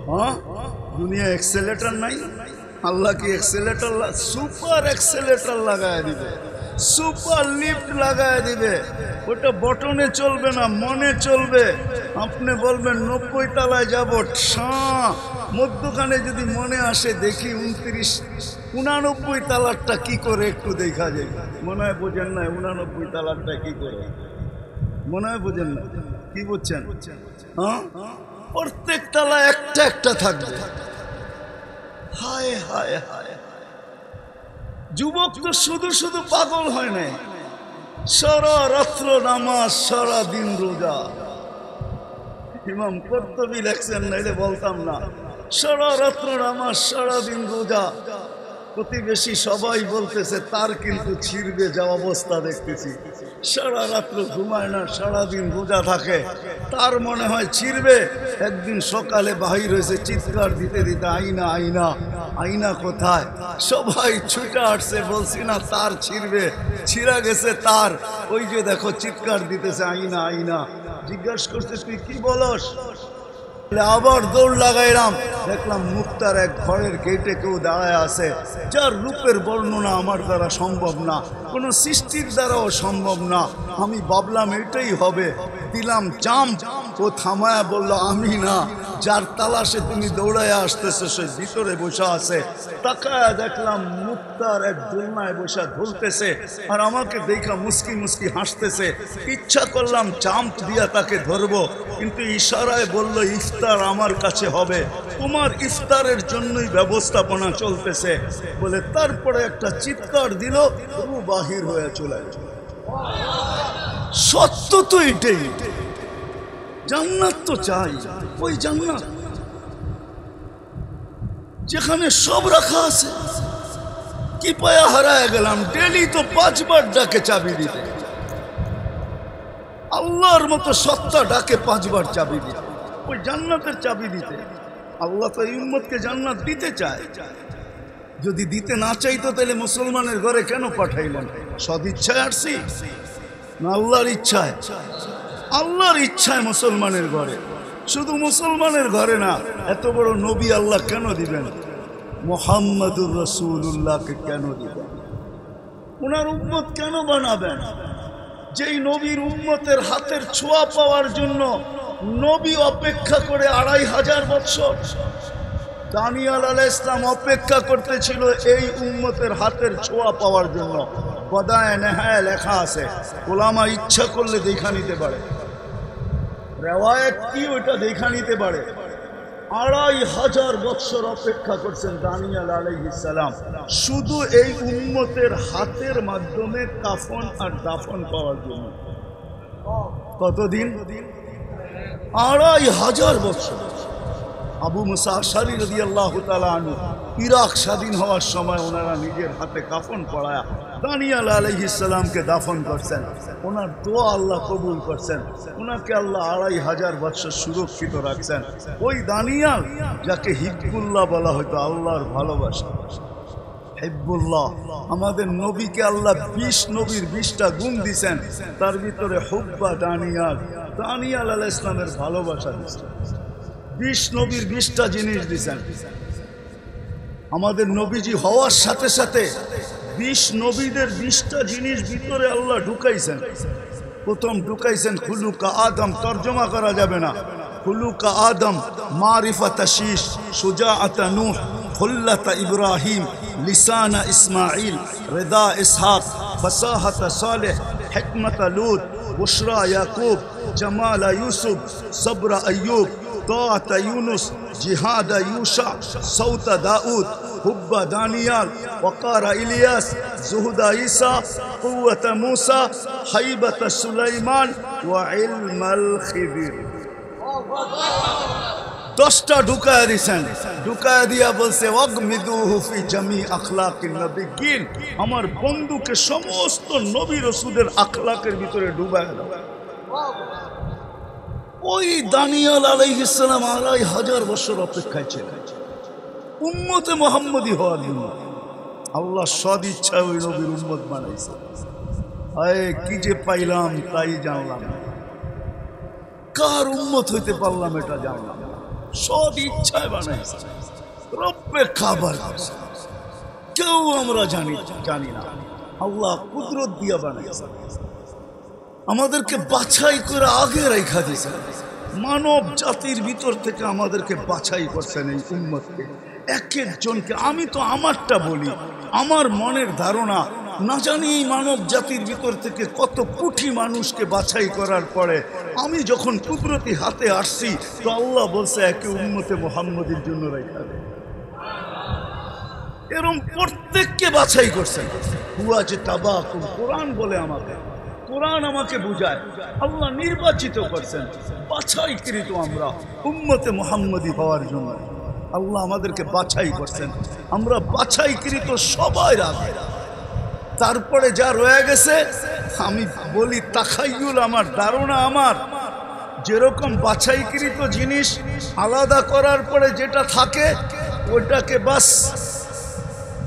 হ্যাঁ, দুনিয়া এক্সেলেটার নাই? আল্লাহ কি এক্সেলেটার, সুপার এক্সেলেটার লাগায় দিবে, সুপার লিফট লাগায় দিবে। ওটা বটনে চলবে না, মনে চলবে। আপনি বলবেন 90 তলায় যাব, মধ্যখানে যদি মনে আসে দেখি 29 তালারটা কি করে একটু দেখা যায়। মনে হয় বোঝেন না 29 তালারটা কি করে, মনে হয় বোঝেন না। কি বুঝছেন? হ্যাঁ, প্রত্যেক তালা একটা একটা থাকবে। হায় হায় হায়, যুবক তো শুধু শুধু পাগল হয় নাই, সারা রাত্র নামাজ, সারা দিন রোজা। ইমাম কর্তবী লেখছেন, নাইলে বলতাম না। সারা রাত্র নামাজ, সারা দিন রোজা। প্রতিবেশী সবাই বলতেছে তার কিন্তু ছিড়বে যা অবস্থা দেখতেছি। সারা রাত্র ঘুমায় না, সারাদিন রোজা থাকে, তার মনে হয় ছিড়বে। একদিন সকালে বাহির হয়েছে চিৎকার দিতে দিতে, আইনা আইনা, আইনা কোথায়? সবাই ছুটে আসছে, বলছি না তার ছিড়বে, ছিঁড়া গেছে তার। ওই যে দেখো চিৎকার দিতেছে, আইনা আইনা। জিজ্ঞাসা করছে তুই কি বলস? আবার দৌড় লাগাইলাম, দেখলাম মুক্তার এক ঘরের গেটে কেউ দাঁড়ায় আছে, যার রূপের বর্ণনা আমার দ্বারা সম্ভব না, কোনো সৃষ্টির দ্বারাও সম্ভব না। আমি ভাবলাম এটাই হবে, দিলাম জাম্প। ও থামায়া বলল আমি না, যার তালাশে তুমি দৌড়ায় আসতেছে সে ভিতরে বসে আছে। তাকায়া দেখলাম মুক্তার এক দোলনায় বসে ধরতেছে, আর আমাকে দেখা মুস্কি মুস্কি হাসতেছে। ইচ্ছা করলাম জাম্প দিয়া তাকে ধরবো, কিন্তু ইশারায় বলল ইফতার আমার কাছে হবে, তোমার ইফতারের জন্যই ব্যবস্থাপনা চলতেছে বলে। তারপরে একটা চিৎকার দিল, রু বাহির হয়ে চলে গেল। সত্য তো এটাই, জান্নাত তো চাই। ওই জান্নাত যেখানে সব রাখা আছে। কি পায়া হারায় গেলাম, ডেলি তো 5 বার ডাকে চাবি দিতে। আল্লাহর মতো সত্তা ডাকে 5 বার চাবি দিতে, ওই জান্নাতের চাবি দিতে। আল্লাহ তো এই উম্মতকে জান্নাত দিতে চায়। যদি দিতে না চাইতো তাহলে মুসলমানের ঘরে কেন পাঠাইলেন? সদিচ্ছায় আসছি না আল্লাহর ইচ্ছায়? আল্লাহর ইচ্ছায় মুসলমানের ঘরে। শুধু মুসলমানের ঘরে না, এত বড় নবী আল্লাহ কেন দিবেন? মুহাম্মাদুর রাসূলুল্লাহকে কেন দিবেন? ওনার উম্মত কেন বানাবেন? যেই নবীর উম্মতের হাতের ছোঁয়া পাওয়ার জন্য নবী অপেক্ষা করে 2500 বছর। দানিয়াল আলাইহিস সালাম অপেক্ষা করতেছিল এই উম্মতের হাতের ছোঁয়া পাওয়ার জন্য। বদায়ে নেহায় লেখা আছে, ওলামা ইচ্ছা করলে দেখা নিতে পারে, রেওয়ায়েত কি ওইটা দেখা নিতে পারে। 2500 বছর অপেক্ষা করছেন দানিয়াল আলাইহিস সালাম, শুধু এই উম্মতের হাতের মাধ্যমে কাফন আর দাফন পাওয়ার জন্য। কতদিন? 2500 বছর। আবু মুসা আশআরী রাদিয়াল্লাহু তাআলা আনহু ইরাক স্বাধীন হওয়ার সময় ওনারা নিজের হাতে কাফন পরায়া দানিয়াল আলাইহিস সালামকে দাফন করছেন। ওনার দোয়া আল্লাহ কবুল করছেন, ওনাকে আল্লাহ 2500 বছর সুরক্ষিত রাখছেন। ওই দানিয়াল যাকে হিব্বুল্লাহ বলা হতো, আল্লাহর ভালোবাসা। হিব্বুল্লাহ, আমাদের নবীকে আল্লাহ 20 নবীর 20টা গুণ দিয়েছেন, তার ভিতরে হুব্বা দানিয়াল। দানিয়াল আলাইহিস সালামের ভালোবাসা দিয়েছেন। 20 নবীর 20টা জিনিস দিয়েছেন। আমাদের নবীজি হওয়ার সাথে সাথে 20 নবীদের 20টা জিনিস ভিতরে আল্লাহ ঢুকাইছেন। প্রথম ঢুকাইছেন খুলুকা আদম, তর্জমা করা যাবে না। খুলুকা আদম, মারিফাত শীশ, সুজাআত নূহ, খুল্লাত ইব্রাহিম, লিসানা ইসমাইল, রিদা ইসহাক, ফাসাহাত সালেহ, হিকমত লূত, বুশরা ইয়াকুব, জামাল ইউসুফ, সবর আইয়ুব, তাআত ইউনুস, জিহাদ ইউশা, সৌত দাউদ, হুব্ব দানিয়াল, ওয়াকার ইলিয়াস, জুহুদ ঈসা, কুওয়াত মূসা, হাইবত সুলাইমান ওয়া ইলমাল খিদির। 10টা ঢুকায় দিয়েছেন। ঢুকায় দিয়া বলছে ওয়াগমিদুহু ফি জামি আখলাকিন নবিয়্যিন, আমার বন্ধুকে সমস্ত নবী রাসূলের আখলাকের ভিতরে ডুবায় দাও। ওই দানিয়াল আলাইহিস সালাম 2500 বছর অপেক্ষায় ছিলেন উম্মতে মুহাম্মদী হওয়ার জন্য। আল্লাহ সদ ইচ্ছা ওই নবীর উম্মত বানাইছে। আয় কি যে পাইলাম তাই জানলাম, কার উম্মত হইতে পারলাম এটা জানলাম। সদ ইচ্ছায় বানাইছে, রব্বে খাবার কেউ আমরা জানি না। আল্লাহ কুদরত দিয়া বানাইছে, আমাদেরকে বাছাই করে আগে রেখা দিয়েছেন। মানব জাতির ভিতর থেকে আমাদেরকে বাছাই করছেন এই উম্মতকে, এক একজনকে। আমি তো আমারটা বলি, আমার মনের ধারণা, না জানি এই মানব জাতির ভিতর থেকে কত কোটি মানুষকে বাছাই করার পরে আমি যখন কুদরতি হাতে আসছি, তো আল্লাহ বলছে একে উম্মতে মুহাম্মদীর জন্য রেখা দেয়। এরকম প্রত্যেককে বাছাই করছেন। হুয়া যে তাবাকুম, কোরআন বলে আমাকে, কোরআন আমাকে বুঝায় আল্লাহ নির্বাচিত করছেন, বাছাইকৃত আমরা উম্মতে মুহাম্মদী হওয়ার জন্য। আল্লাহ আমাদেরকে বাছাই করছেন, আমরা বাছাইকৃত সবাই আগে। তারপরে যা রয়ে গেছে আমি বলি তাখাইয়ুল, আমার ধারণা, আমার যেরকম বাছাইকৃত জিনিস আলাদা করার পরে যেটা থাকে ওইটাকে বাস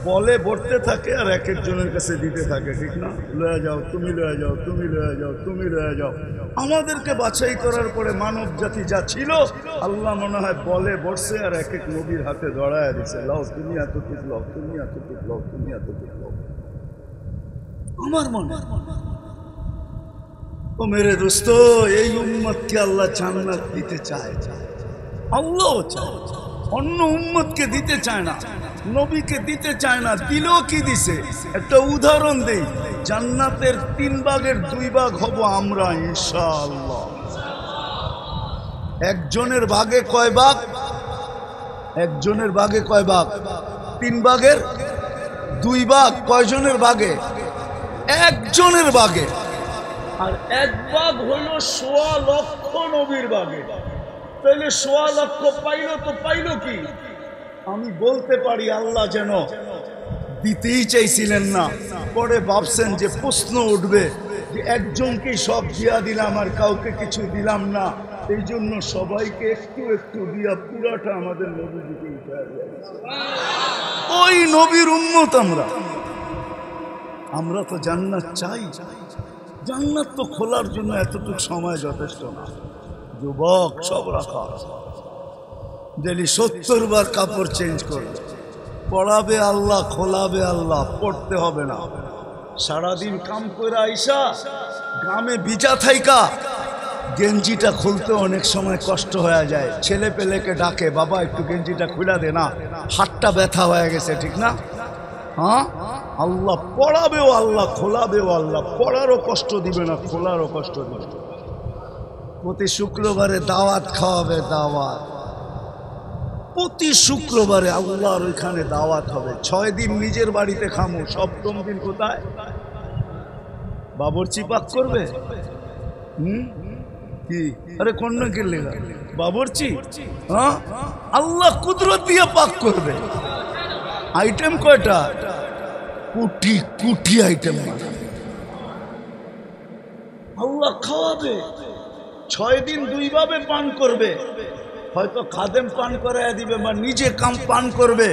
বলে ভরতে থাকে আর এক একজনের কাছে দিতে থাকে, ঠিক না? লয়ে যাও, তুমি লয়ে যাও, তুমি লয়ে যাও, তুমি লয়ে যাও। আমাদেরকে বাছাই করার পরে মানব জাতি যা ছিল আল্লাহ মনে হয় বলে বসছে আর এক এক নবীর হাতে ধরায় দিছে, লাও তুমি এতটুক লাও, তুমি এতটুক লাও, তুমি এতটুক লাও। আমার মনে ও মেরে দোস্ত, এই উম্মতকে আল্লাহ জান্নাত দিতে চায়, আল্লাহ চায়, অন্য উম্মতকে দিতে চায় না, নবীকে দিতে চায় না। দিলেও কি দিছে? একটা উদাহরণ দেই, জান্নাতের 3 ভাগের 2 ভাগ হব আমরা ইনশাআল্লাহ। একজনের ভাগে কয় ভাগ? একজনের ভাগে কয় ভাগ? 3 ভাগের 2 ভাগ। কয়জনের ভাগে? একজনের ভাগে। আর 1 ভাগ হলো 1.25 লক্ষ নবীর ভাগে। তাহলে 1.25 লক্ষ পাইলো, তো পাইলো কি? আমি বলতে পারি আল্লাহ যেন দিতেই চাইছিলেন না, পরে ভাবছেন যে প্রশ্ন উঠবে যে একজনকেই সব দিয়া দিলাম আর কাউকে কিছু দিলাম না, এই জন্য সবাইকে একটু একটু দিয়া পুরাটা আমাদের নবীজিকে উঠায় দিয়েছে। ওই নবীর উম্মত আমরা তো জান্নাত চাই। জান্নাত তো খোলার জন্য এতটুকু সময় যথেষ্ট না। যুবক সব রাখা, ডেলি 70 বার কাপড় চেঞ্জ করবে, পড়াবে আল্লাহ, খোলাবে আল্লাহ, পড়তে হবে না। সারাদিন কাম করে আইসা গ্রামে ভিজা থাইকা গেঞ্জিটা খুলতে অনেক সময় কষ্ট হয়ে যায়। ছেলে পেলেকে ডাকে, বাবা একটু গেঞ্জিটা খুলে দে না, হাতটা ব্যথা হয়ে গেছে, ঠিক না? হ্যাঁ, আল্লাহ পড়াবেও আল্লাহ, খোলাবেও আল্লাহ, পড়ারও কষ্ট দিবে না, খোলারও কষ্ট দিবে। প্রতি শুক্রবারে দাওয়াত খাওয়াবে, দাওয়াত প্রতি শুক্রবারে আল্লাহর ওইখানে দাওয়াত হবে। 6 দিন নিজের বাড়িতে খামো, 7ম দিন কোথায়? বাবরচি পাক করবে। কি আরে কোন কিনলে বাবরচি? হ্যাঁ, আল্লাহ কুদরত দিয়ে পাক করবে। আইটেম কয়টা? কোটি কোটি আইটেম আল্লাহ খাওয়াবে। 6 দিন 2 ভাবে পান করবে। হয়তো খাদেম পান করায় দিবে বা নিজে কাম পান করবে।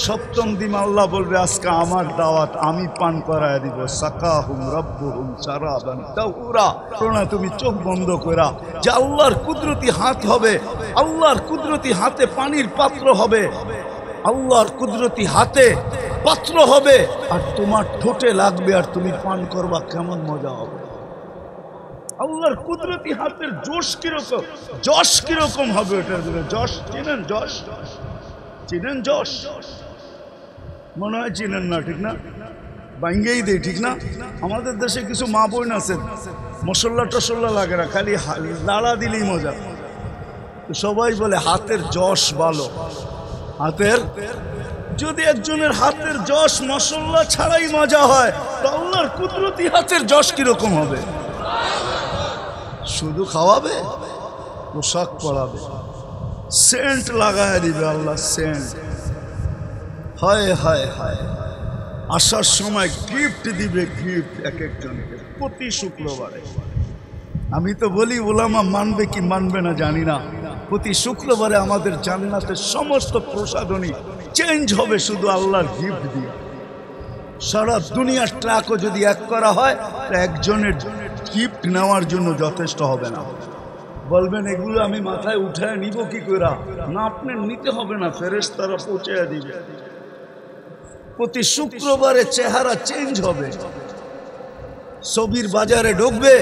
সপ্তম দিন আল্লাহ বলবে আজকে আমার দাওয়াত, আমি পান করায় দিব। সাকাহুম রাব্বুহুম শারাবান তাহুরা। তুমি চোখ বন্ধ করা যে আল্লাহর কুদরতি হাত হবে, আল্লাহর কুদরতি হাতে পানির পাত্র হবে, আল্লাহর কুদরতি হাতে পাত্র হবে, আর তোমার ঠোঁটে লাগবে আর তুমি পান করবা, কেমন মজা হবে। আল্লাহর কুদরতি হাতের জোশ কিরকম, যশ কিরকম হবে ওটার জন্য। যশ চিনেন? যশ চিনেন? যশ মনে হয় চিনেন না, ঠিক না? ভাঙ্গেই দেয়, ঠিক না? আমাদের দেশে কিছু মা বোন আছে মশলা টসল্লা লাগে না, খালি লাড়া দিলেই মজা। সবাই বলে হাতের যশ ভালো। হাতের যদি একজনের হাতের যশ মশলা ছাড়াই মজা হয়, তো আল্লাহর কুদরতি হাতের যশ কিরকম হবে? শুধু খাওয়াবে, পোশাক পরাবে, সেন্ট লাগায় দিবে আল্লাহ, সেন্ট। হায় হায় হায়, আসার সময় গিফট দিবে, গিফট এক একজনকে প্রতি শুক্রবারে। আমি তো বলি ওলামা মানবে কি মানবে না জানি না, প্রতি শুক্রবারে আমাদের জান্নাতের সমস্ত প্রসাধনী চেঞ্জ হবে শুধু আল্লাহর গিফট দিয়ে। সারা দুনিয়ার ট্রাকও যদি এক করা হয়, একজনের গিফট নেওয়ার জন্য যথেষ্ট হবে না। বলবেন এগুলো আমি মাথায় উঠায় নিব কি করে? না, আপনার নিতে হবে না, ফেরেশতারা পৌঁছে দিবে। প্রতি শুক্রবারে চেহারা চেঞ্জ হবে। ছবির বাজারে ঢুকবে,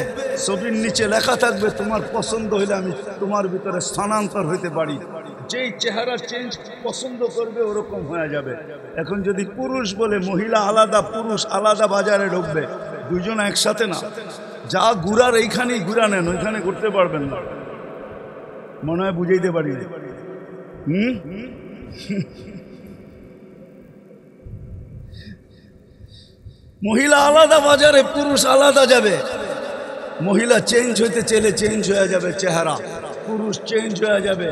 ছবির নিচে লেখা থাকবে তোমার পছন্দ হইলে আমি তোমার ভিতরে স্থানান্তর হইতে পারি। যেই চেহারা চেঞ্জ পছন্দ করবে ওরকম হয়ে যাবে। এখন যদি পুরুষ বলে মহিলা আলাদা, পুরুষ আলাদা বাজারে ঢুকবে, দুজন একসাথে না। যা ঘুরার এইখানেই ঘুরা নেন, ওইখানে করতে পারবেন না। মনে হয় বুঝাইতে পারি। মহিলা আলাদা বাজারে, পুরুষ আলাদা যাবে। মহিলা চেঞ্জ হইতে চেলে চেঞ্জ হয়ে যাবে চেহারা, পুরুষ চেঞ্জ হয়ে যাবে।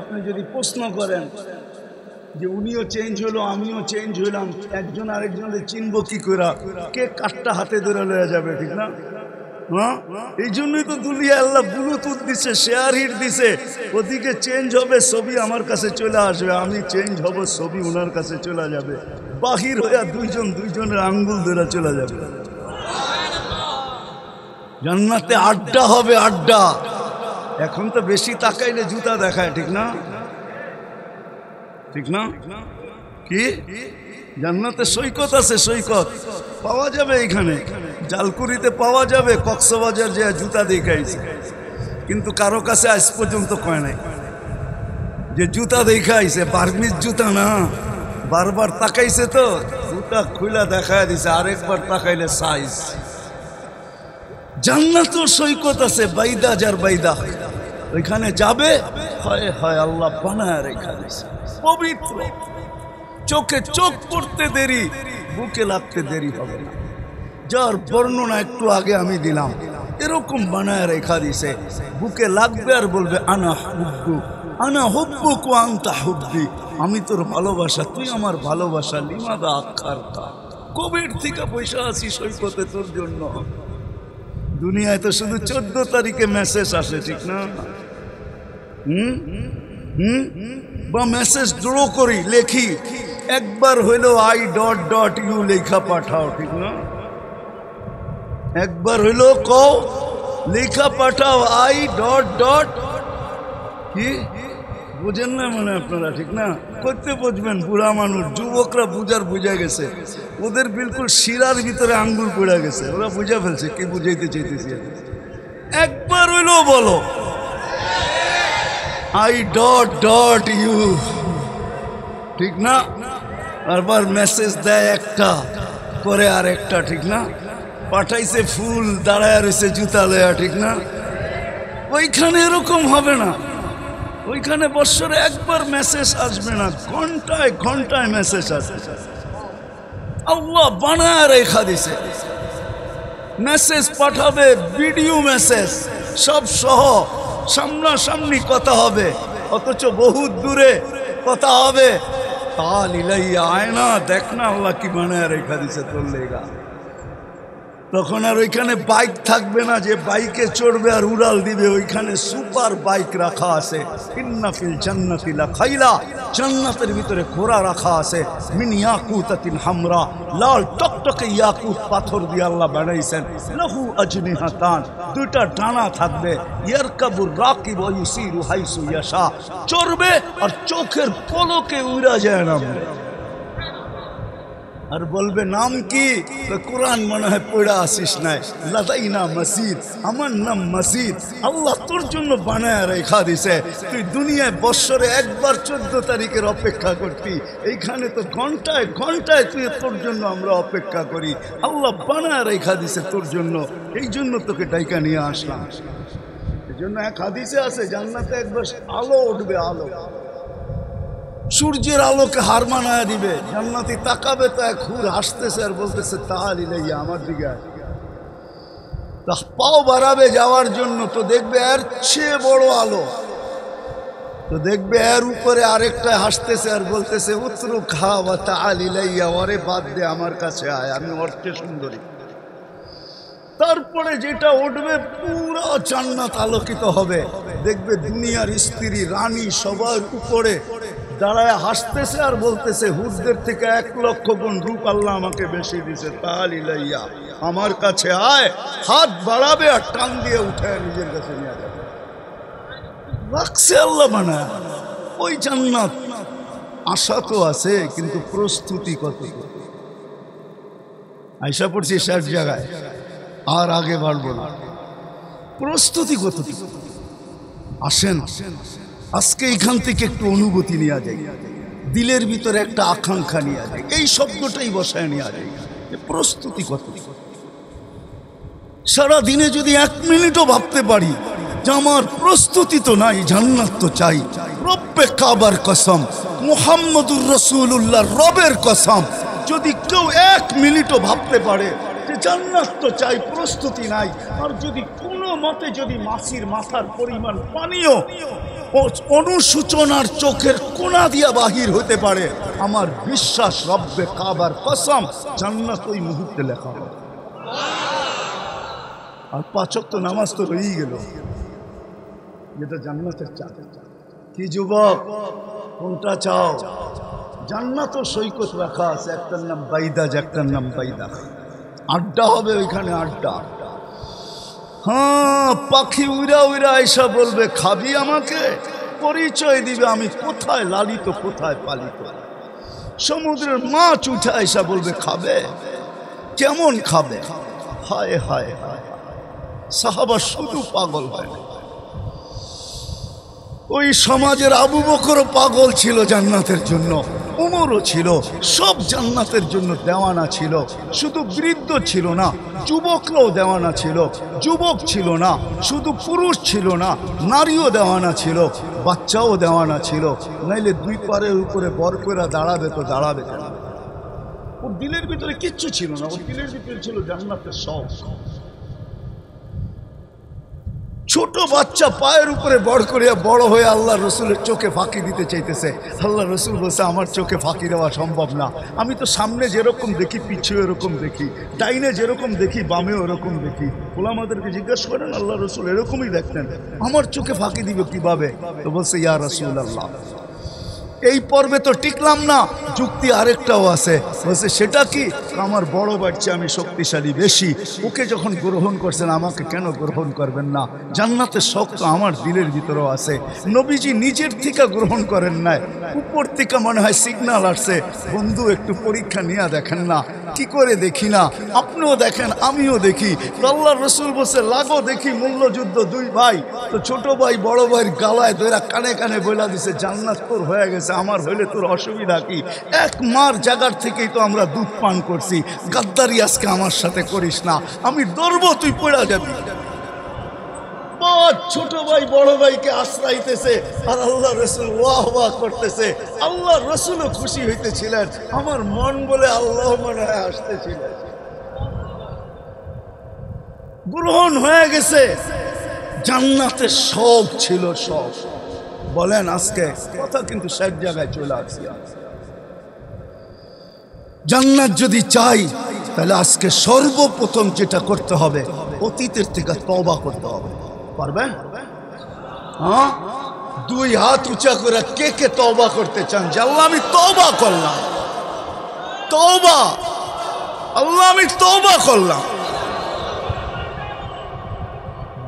আপনি যদি প্রশ্ন করেন যে উনিও চেঞ্জ হলো আমিও চেঞ্জ হইলাম, একজন আরেকজনের চিনব কি করে? কে কাঠটা হাতে ধরে লয়ে যাবে, ঠিক না? হ্যাঁ, এই জন্যই তো দুনিয়া আল্লাহ ব্লুটুথ দিছে, শেয়ার হিট দিছে। ওদিকে চেঞ্জ হবে, ছবি আমার কাছে চলে আসবে, আমি চেঞ্জ হব, ছবি ওনার কাছে চলে যাবে। বাহির হইয়া দুইজন দুইজনের আঙ্গুল ধরে চলে যাবে। জান্নাতে আড্ডা হবে, আড্ডা। এখন তো বেশি তাকাইলে জুতা দেখায়, ঠিক না? ঠিক না? কি জান্নাতে সৈকত আছে, সৈকত পাওয়া যাবে এইখানে, জালকুড়িতে পাওয়া যাবে, কক্সবাজার যে জুতা দেখাইছে, কিন্তু কারো কাছে আজ পর্যন্ত কয় নাই যে জুতা দেখাইছে। বার্মিজ জুতা না, বারবার তাকাইছে তো জুতা খুলা দেখায় দিছে, আরেকবার তাকাইলে সাইজ। জান্নাত সৈকত আছে, বাইদা যার বাইদা, ওইখানে যাবে। হয় হয় আল্লাহ বানায় রেখা দিছে, পবিত্র। চোখে চোখ পড়তে দেরি, বুকে লাগতে দেরি হবে না। যার বর্ণনা একটু আগে আমি দিলাম, এরকম বানায় রেখা দিছে। বুকে লাগবে আর বলবে আনা হুব্বু, আনা হুব্বুক ওয়া আনতা হুব্বি, আমি তোর ভালোবাসা, তুই আমার ভালোবাসা। লিমাদা আখারতা, কোভিড থেকে পয়সা আছি সৈকতে তোর জন্য। দুনিয়ায় তো শুধু 14 তারিখে মেসেজ আসে, ঠিক না? বা মেসেজ ড্র করি, লেখি, একবার হইলো I.U লেখা পাঠাও, ঠিক না? একবার হইলো কও লেখা পাঠাও I. কি বুঝেন না মানে আপনারা, ঠিক না? করতে বুঝবেন, বুড়া মানুষ, যুবকরা বুঝা গেছে, ওদের বিলকুল শিরার ভিতরে আঙ্গুল পড়ে গেছে, ওরা বুঝা ফেলছে কি বুঝাইতে চাইতেছি। একবার হইলো বলো I.U, ঠিক না? বারবার মেসেজ দেয় একটা, করে আর একটা, ঠিক না? পাঠাইছে ফুল, দাঁড়ায় রয়েছে জুতা লয়া, ঠিক না? ওইখানে এরকম হবে না। ওইখানে বছরে একবার মেসেজ আসবে না, ঘন্টায় ঘন্টায় মেসেজ আসবে। আল্লাহ বানায় রেখা দিছে। মেসেজ পাঠাবে, ভিডিও মেসেজ সব সহ, সামনাসামনি কথা হবে, অথচ বহুত দূরে কথা হবে। তাল ইলাইয়া আয় না, দেখ না আল্লাহ কি বানায় রেখা দিছে তোর লেগা। তখন আর ওইখানে বাইক থাকবে না যে বাইকে চড়বে আর উড়াল দিবে, ওইখানে সুপার বাইক রাখা আছে। ইন্না ফিল জান্নাতি লাখাইলা, জান্নাতের ভিতরে ঘোড়া রাখা আছে। মিন ইয়াকুতাতিন হামরা, লাল টকটকে ইয়াকুত পাথর দিয়ে আল্লাহ বানাইছেন। লাহু আজনিহাতান, দুইটা ডানা থাকবে। ইয়ারকাবুর রাকিব ওয়া ইউসিরু হাইসু ইয়াশা, চড়বে আর চোখের পলকে উড়া যায় না। আর বলবে নাম কি? কোরআন মনে হয় পড়া আসিস নাই। লাদাইনা মসজিদ, আমার নাম মসজিদ। আল্লাহ তোর জন্য বানায় রেখা দিছে। তুই দুনিয়ায় বৎসরে একবার 14 তারিখের অপেক্ষা করতি, এইখানে তো ঘন্টায় ঘন্টায় তুই তোর জন্য আমরা অপেক্ষা করি। আল্লাহ বানায় রেখা দিছে তোর জন্য, এই জন্য তোকে ডাইকা নিয়ে আসলাম। এই জন্য এক হাদিসে আছে জান্নাতে একবার আলো উঠবে, আলো সূর্যের আলোকে হার মানায় দিবে। জান্নাতি তাকাবে তো এক হুর হাসতেছে আর বলতেছে তাআল ইলাইয়া, আমার দিকে তা পাও বাড়াবে যাওয়ার জন্য, তো দেখবে এর চেয়ে বড় আলো, তো দেখবে এর উপরে আরেকটা হাসতেছে আর বলতেছে উতরুক হা ওয়া তাআল ইলাইয়া, ওরে বাদ দে, আমার কাছে আয়, আমি অর্থে সুন্দরী। তারপরে যেটা উঠবে পুরো জান্নাত আলোকিত হবে। দেখবে দুনিয়ার স্ত্রী রানী সবার উপরে দাঁড়ায় হাসতেছে আর বলতেছে হুরদের থেকে 1 লক্ষ গুণ রূপ আল্লাহ আমাকে বেশি দিছে, তাআল ইলাইয়া, আমার কাছে আয়। হাত বাড়াবে আর টান দিয়ে উঠায় নিজের কাছে নিয়ে যাবে। রাখছে আল্লাহ বানায় ওই জান্নাত। আশা তো আছে, কিন্তু প্রস্তুতি কত? আয়সা পড়ছি শেষ জায়গায়, আর আগে বাড়বো না। প্রস্তুতি কত? আসেন আজকে এখান থেকে একটু অনুভূতি নেওয়া যায়, দিলের ভিতরে একটা আকাঙ্ক্ষা নেওয়া যায়, এই শব্দটাই বসায় নেওয়া যায়। প্রস্তুতি কত? সারা দিনে যদি 1 মিনিটও ভাবতে পারি যে আমার প্রস্তুতি তো নাই, জান্নাত তো চাই, রব্বে কাবার কসম, মুহাম্মদুর রাসূলুল্লাহ রবের কসম, যদি কেউ 1 মিনিটও ভাবতে পারে যে জান্নাত তো চাই, প্রস্তুতি নাই, আর যদি কোনো মতে যদি মাছির মাথার পরিমাণ পানিও অনুসূচনার চোখের কোনা দিয়া বাহির হতে পারে, আমার বিশ্বাস রব্বে কাবার কসম জান্নাত ওই মুহূর্তে লেখা হবে। আর 5 ওয়াক্ত নামাজ তো রয়েই গেল, যেটা জান্নাতের চাই। কি যুবক, কোনটা চাও? জান্নাত ও সৈকত রাখা আছে, একটার নাম বাইদাজ, একটার নাম বাইদা। আড্ডা হবে ওইখানে, আড্ডা। হ্যাঁ, পাখি উড়া উড়া এসা বলবে খাবি আমাকে, পরিচয় দিবে আমি কোথায় লালিত কোথায় পালিত। সমুদ্রের মাছ উঠে এসা বলবে খাবে, কেমন খাবে? হায় হায় হায়, সাহাবা শুধু পাগল হয় না, ওই সমাজের আবু বকরও পাগল ছিল জান্নাতের জন্য, উমরও ছিল, সব জান্নাতের জন্য দেওয়ানা ছিল। শুধু বৃদ্ধ ছিল না, যুবকরাও দেওয়ানা ছিল। যুবক ছিল না, শুধু পুরুষ ছিল না, নারীও দেওয়ানা ছিল, বাচ্চাও দেওয়ানা ছিল। নাইলে 2 পারের উপরে বর করে দাঁড়াবে তো দাঁড়াবে। ওর দিলের ভিতরে কিচ্ছু ছিল না, ওর দিলের ভিতরে ছিল জান্নাতের শখ। ছোট বাচ্চা পায়ের উপরে বড় করিয়া বড় হয়ে আল্লাহ রসুলের চোখে ফাঁকি দিতে চাইতেছে। আল্লাহ রসুল বলছে আমার চোখে ফাঁকি দেওয়া সম্ভব না, আমি তো সামনে যেরকম দেখি পিছু এরকম দেখি, ডাইনে যেরকম দেখি বামে ওরকম দেখি। ওলামাদেরকে জিজ্ঞাসা করেন আল্লাহ রসুল এরকমই দেখতেন, আমার চোখে ফাঁকি দিবে কিভাবে? তো বলছে ইয়া রাসূলুল্লাহ, এই পর্বে তো টিকলাম না, যুক্তি আরেকটাও আছে। বলছে সেটা কি? আমার বড় বাচ্চা আমি শক্তিশালী বেশি, ওকে যখন গ্রহণ করছেন আমাকে কেন গ্রহণ করবেন না? জান্নাতের শখ তো আমার দিলের ভিতরেও আছে। নবীজি নিজের থেকে গ্রহণ করেন নাই, উপর থেকে মনে হয় সিগন্যাল আসছে, বন্ধু একটু পরীক্ষা নিয়ে দেখেন না। কি করে দেখি না? আপনিও দেখেন আমিও দেখি। আল্লাহ রসুল বলছে লাগো দেখি মূল্যযুদ্ধ। 2 ভাই, তো ছোট ভাই বড় ভাইয়ের গালায় ধরে কানে কানে বলে দিছে জান্নাত তোর হয়ে গেছে, আমার হইলে তোর অসুবিধা কি? 1 মার জায়গার থেকেই তো আমরা দুধ পান করছি, গাদ্দারি আজকে আমার সাথে করিস না, আমি ধরবো তুই পড়া যাবি। ছোট ভাই বড় ভাইকে আশ্রাইতেছে আর আল্লাহ রসুল ওয়াহ ওয়াহ করতেছে। আল্লাহ রসুলও খুশি হইতেছিলেন, আমার মন বলে আল্লাহ মনে হয় আসতেছিলেন। গ্রহণ হয়ে গেছে, জান্নাতের শখ ছিল শখ। বলেন আজকে কথা কিন্তু সব জায়গায় চলে আসছি। জান্নাত যদি চাই তাহলে আজকে সর্বপ্রথম যেটা করতে হবে অতীতের থেকে তওবা করতে হবে। পারবেন? হ্যাঁ, দুই হাত উঁচা করে কে কে তওবা করতে চান যে আল্লাহ আমি তওবা করলাম, তওবা, আল্লাহ আমি তওবা করলাম।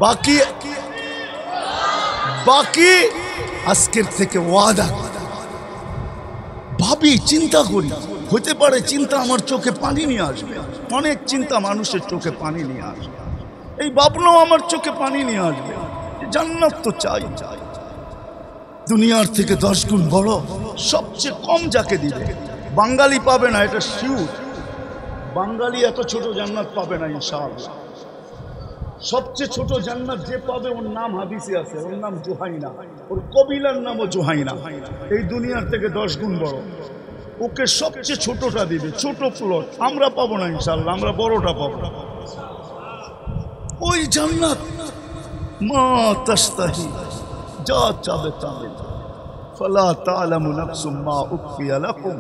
বাকি বাকি আজকের থেকে ওয়াদা। ভাবি, চিন্তা করি, হতে পারে চিন্তা আমার চোখে পানি নিয়ে আসবে। অনেক চিন্তা মানুষের চোখে পানি নিয়ে আসবে। এই ভাবনাও আমার চোখে পানি নিয়ে আসবে। জান্নাত তো চাই, দুনিয়ার থেকে 10 গুণ বড়, সবচেয়ে কম যাকে দিবে। বাঙালি পাবে না, এটা শিওর। বাঙালি এত ছোট জান্নাত পাবে না ইনশাআল্লাহ। সবচেয়ে ছোট জান্নাত যে পাবে ওর নাম হাদিসে আছে, ওর নাম জুহাইনা, ওর কবিলার নামও জুহাইনা। এই দুনিয়ার থেকে 10 গুণ বড়, ওকে সবচেয়ে ছোটটা দিবে, ছোট প্লট। আমরা পাবো না ইনশাআল্লাহ, আমরা বড়টা পাবো। ওই জান্নাত মা তাস্তাহি, যা চাবে চাবে। ফালা তা'লামু নাফসুম মা উখফিয়া লাকুম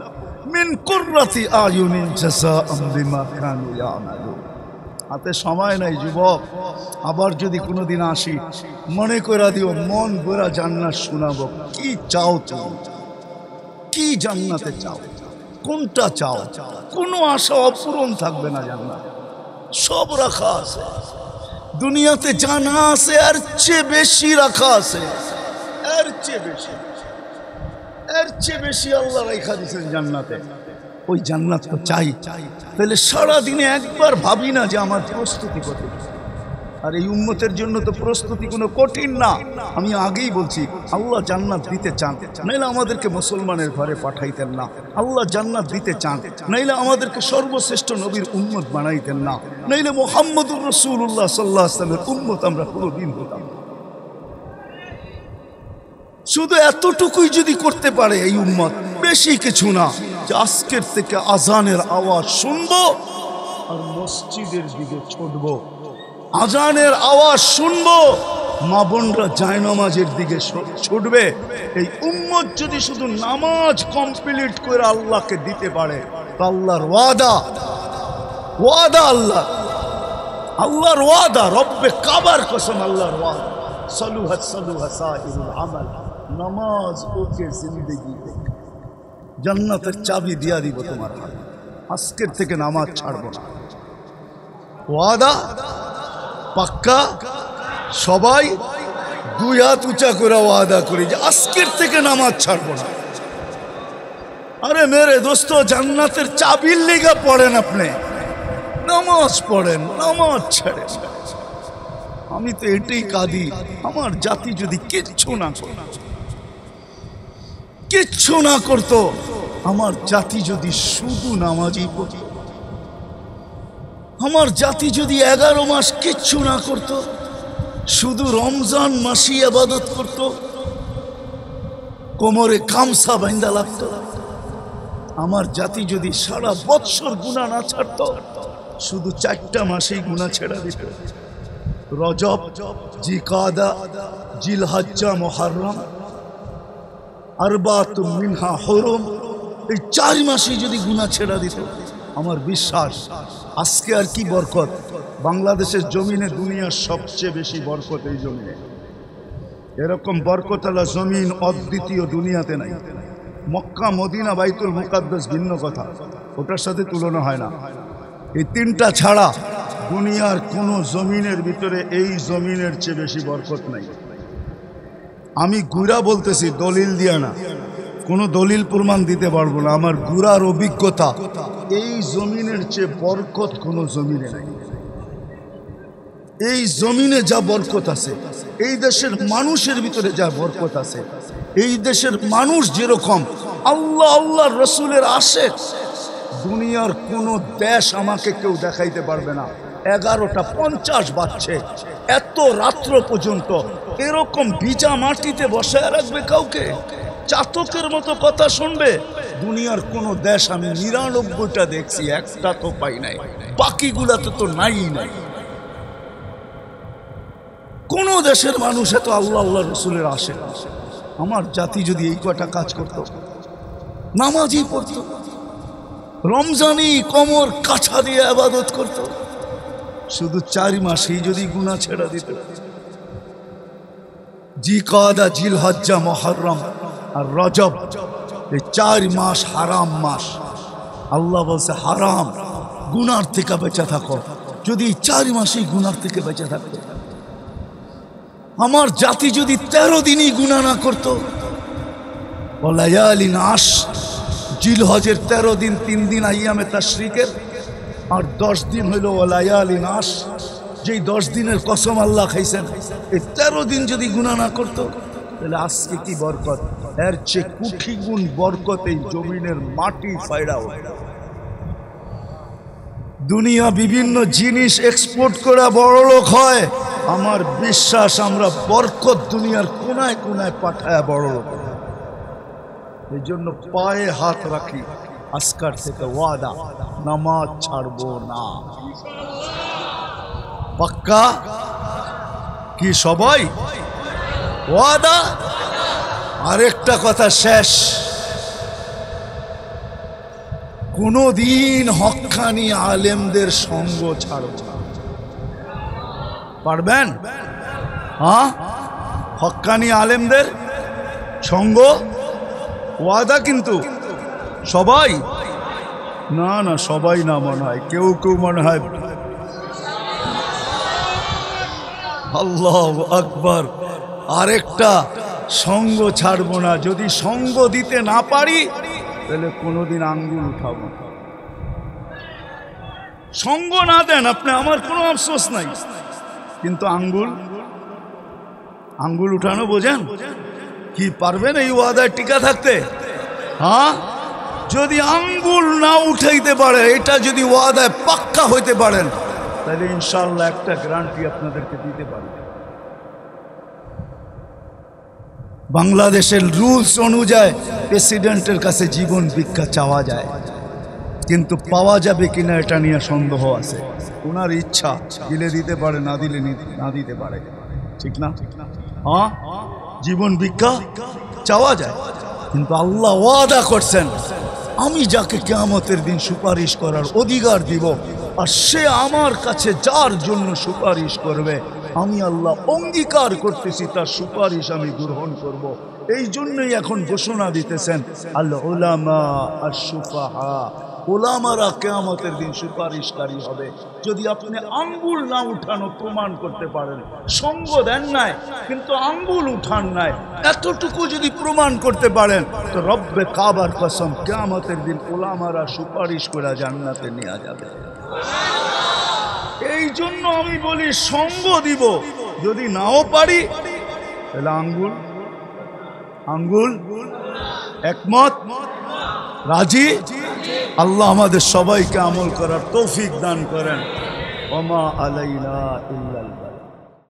মিন কুররাতি আয়ুনিন জাযাআম বিমা কানু ইয়ামালুন। হাতে সময় নাই যুবক, আবার যদি কোনোদিন আসি মনে করে দিও, মন ভরা জান্নাত শোনাবো। কি চাও তুমি? কি জান্নাতে চাও? কোনটা চাও? কোনো আশা অপূরণ থাকবে না। জান্নাত সব রাখা আছে, দুনিয়াতে জানা আছে এর চেয়ে বেশি রাখা আছে, এর চেয়ে বেশি, এর চেয়ে বেশি আল্লাহ রাখা দিয়েছেন জান্নাতে। ওই জান্নাত তো চাই। তাহলে সারাদিনে একবার ভাবি না যে আমার প্রস্তুতি কত। আর এই উম্মতের জন্য তো প্রস্তুতি কোনো কঠিন না। আমি আগেই বলছি, আল্লাহ জান্নাত দিতে চান, নাইলে আমাদেরকে মুসলমানের ঘরে পাঠাইতেন না। আল্লাহ জান্নাত দিতে চান, নাইলে আমাদেরকে সর্বশ্রেষ্ঠ নবীর উম্মত বানাইতেন না। নাইলে মুহাম্মদুর রাসূলুল্লাহ সাল্লাল্লাহু আলাইহি ওয়াসাল্লামের উম্মত আমরা কোনোদিন হতাম না। শুধু এতটুকুই যদি করতে পারে এই উম্মত, বেশি কিছু না, যে আজকের থেকে আজানের আওয়াজ শুনবো আর মসজিদের দিকে ছুটবো। আজানের আওয়াজ শুনবো, মা বোনরা জায়নামাজের দিকে ছুটবে। এই উম্মত যদি শুধু নামাজ কমপ্লিট করে আল্লাহকে দিতে পারে, তো আল্লাহর ওয়াদা, ওয়াদা আল্লাহ, আল্লাহর ওয়াদা, রব্বে কাবার কসম, আল্লাহর ওয়াদা, সালুহাত সালুহা সাইরুল আমাল, নামাজ ওকে জিন্দেগি দেখ, জান্নাতের চাবি দিয়া দিব তোমার হাতে। আজকের থেকে নামাজ ছাড়বো না, ওয়াদা পাক্কা। সবাই 2 হাত উঁচা করে ওয়াদা করি যে আজকের থেকে নামাজ ছাড়বো না। আরে মেরে দোস্ত, জান্নাতের চাবির লেগা পড়েন আপনি, নামাজ পড়েন, নামাজ ছাড়েন। আমি তো এটাই কাঁদি, আমার জাতি যদি কিচ্ছু না করত, কিচ্ছু না করতো, আমার জাতি যদি শুধু নামাজই পড়ত, আমার জাতি যদি 11 মাস কিচ্ছু না করত, শুধু রমজান মাসই ইবাদত করত, কোমরে গামছা বাঁধা লাগত, আমার জাতি যদি সারা বৎসর গুনাহ না ছাড়ত, শুধু 4টা মাসেই গুনাহ ছেড়ে দিত, রজব, জিকাদা, জিলহজ্জা, মুহররম, আরবাতুম মিনহা হুরুম, এই 4 মাসেই যদি গুনাহ ছেড়ে দিত, আমার বিশ্বাস আজকে আর কি বরকত। বাংলাদেশের জমিনে দুনিয়ার সবচেয়ে বেশি বরকত এই জমিনে। এরকম বরকতওয়ালা জমিন অদ্বিতীয় দুনিয়াতে নাই। মক্কা, মদিনা, বাইতুল মুকাদ্দাস ভিন্ন কথা, ওটার সাথে তুলনা হয় না। এই 3টা ছাড়া দুনিয়ার কোনো জমিনের ভিতরে এই জমিনের চেয়ে বেশি বরকত নাই। আমি গুড়া বলতেছি, দলিল দিয়া না, কোনো দলিল প্রমাণ দিতে পারবো না। আমার গুড়ার অভিজ্ঞতা, এই জমিনের চেয়ে বরকত কোনো জমিনে নাই। এই জমিনে যা বরকত আছে, এই দেশের মানুষের ভিতরে যা বরকত আছে, এই দেশের মানুষ যেরকম আল্লাহ আল্লাহ রসুলের আশেক, দুনিয়ার কোনো দেশ আমাকে কেউ দেখাইতে পারবে না। 11টা 50 বাজছে, এত রাত্র পর্যন্ত এরকম ভিজা মাটিতে বসায় রাখবে কাউকে, চাতকের মতো কথা শুনবে। দুনিয়ার কোন দেশ আমি 99টা দেখছি, একটা তো পাই নাই, বাকিগুলাতে তো নাই নাই। কোন দেশের মানুষ এত আল্লাহ আল্লাহ রসুলের আশেক। আমার জাতি যদি এই কটা কাজ করত, নামাজই পড়ত, রমজানি কোমর কাছা দিয়ে ইবাদত করত। শুধু 4 মাসেই যদি গুনাহ ছেড়ে দিত। জিলকাদা, জিলহজ্জা, মুহররম আর রজব, এই 4 মাস হারাম মাস। আল্লাহ বলছে হারাম, গুনার থেকে বেঁচে থাকো। যদি 4 মাসেই গুনার থেকে বেঁচে থাকতো, আমার জাতি যদি 13 দিনই গুনাহ না করতো, ওয়ালায়ালিন আশ, জিলহজের 13 দিন, 3 দিন আইয়ামে তাশরিকের, আর 10 দিন হইল ওয়ালায়ালিন আশ, যেই 10 দিনের কসম আল্লাহ খাইছেন। এই 13 দিন যদি গুনাহ না করতো, তাহলে আজকে কি বরকত, এর চেয়ে কোটি গুণ বরকত এই জমিনের মাটি ফায়দা হয়। দুনিয়া বিভিন্ন জিনিস এক্সপোর্ট করে বড় লোক হয়, আমার বিশ্বাস আমরা বরকত দুনিয়ার কোনায় কোনায় পাঠায় বড় লোক। এই জন্য পায়ে হাত রাখি, আজকার থেকে ওয়াদা, নামাজ ছাড়বো না। পাক্কা কি সবাই? ওয়াদা। আরেকটা কথা শেষ, কোনদিন হক্কানি আলেমদের সঙ্গ ছাড়ব না। পারবেন? হ্যাঁ, হক্কানি আলেমদের সঙ্গ ওয়াদা। কিন্তু সবাই না, না সবাই না, মনে হয় কেউ কেউ মনে হয়। আল্লাহু আকবার। আরেকটা, সঙ্গ ছাড়ব না। যদি সঙ্গ দিতে না পারি, তাহলে কোনোদিন আঙ্গুল উঠাবো না। সঙ্গ না দেন আপনি, আমার কোনো আফসোস নাই, কিন্তু আঙ্গুল উঠানো বোঝেন কি? পারবেন এই ওয়াদায় টিকা থাকতে? হ্যাঁ, যদি আঙ্গুল না উঠাইতে পারে, এটা যদি ওয়াদায় পাক্কা হইতে পারেন, তাহলে ইনশাআল্লাহ একটা গ্যারান্টি আপনাদেরকে দিতে পারি। বাংলাদেশের রুলস অনুযায়ী প্রেসিডেন্টের কাছে জীবন ভিক্ষা চাওয়া যায়, কিন্তু পাওয়া যাবে কিনা এটা নিয়ে সন্দেহ আছে। ওনার ইচ্ছা, দিলে দিতে পারে, না দিলে না দিতে পারে, ঠিক না? হ্যাঁ, জীবন ভিক্ষা চাওয়া যায়, কিন্তু আল্লাহ ওয়াদা করছেন, আমি যাকে কিয়ামতের দিন সুপারিশ করার অধিকার দিব, আর সে আমার কাছে যার জন্য সুপারিশ করবে, আমি আল্লাহ অঙ্গীকার করতেছি তার সুপারিশ আমি গ্রহণ করব। এই জন্যই এখন ঘোষণা দিতেছেন আল উলামা আশ-শুফাহা, ওলামারা কিয়ামতের দিন সুপারিশকারী হবে। যদি আপনি আঙ্গুল না উঠানো প্রমাণ করতে পারেন, সঙ্গ দেন নাই কিন্তু আঙ্গুল উঠান নাই, এতটুকু যদি প্রমাণ করতে পারেন, তো রব্বে কাবার কসম কিয়ামতের দিন ওলামারা সুপারিশ করে জান্নাতে নিয়ে যাবে। এই জন্য আমি বলি সঙ্গ দিব, যদি নাও পারি তাহলে আঙ্গুল একমত, রাজি? আল্লাহ আমাদের সবাইকে আমল করার তৌফিক দান করেন। ওমা আলাইনা ইল্লাল বালাগ।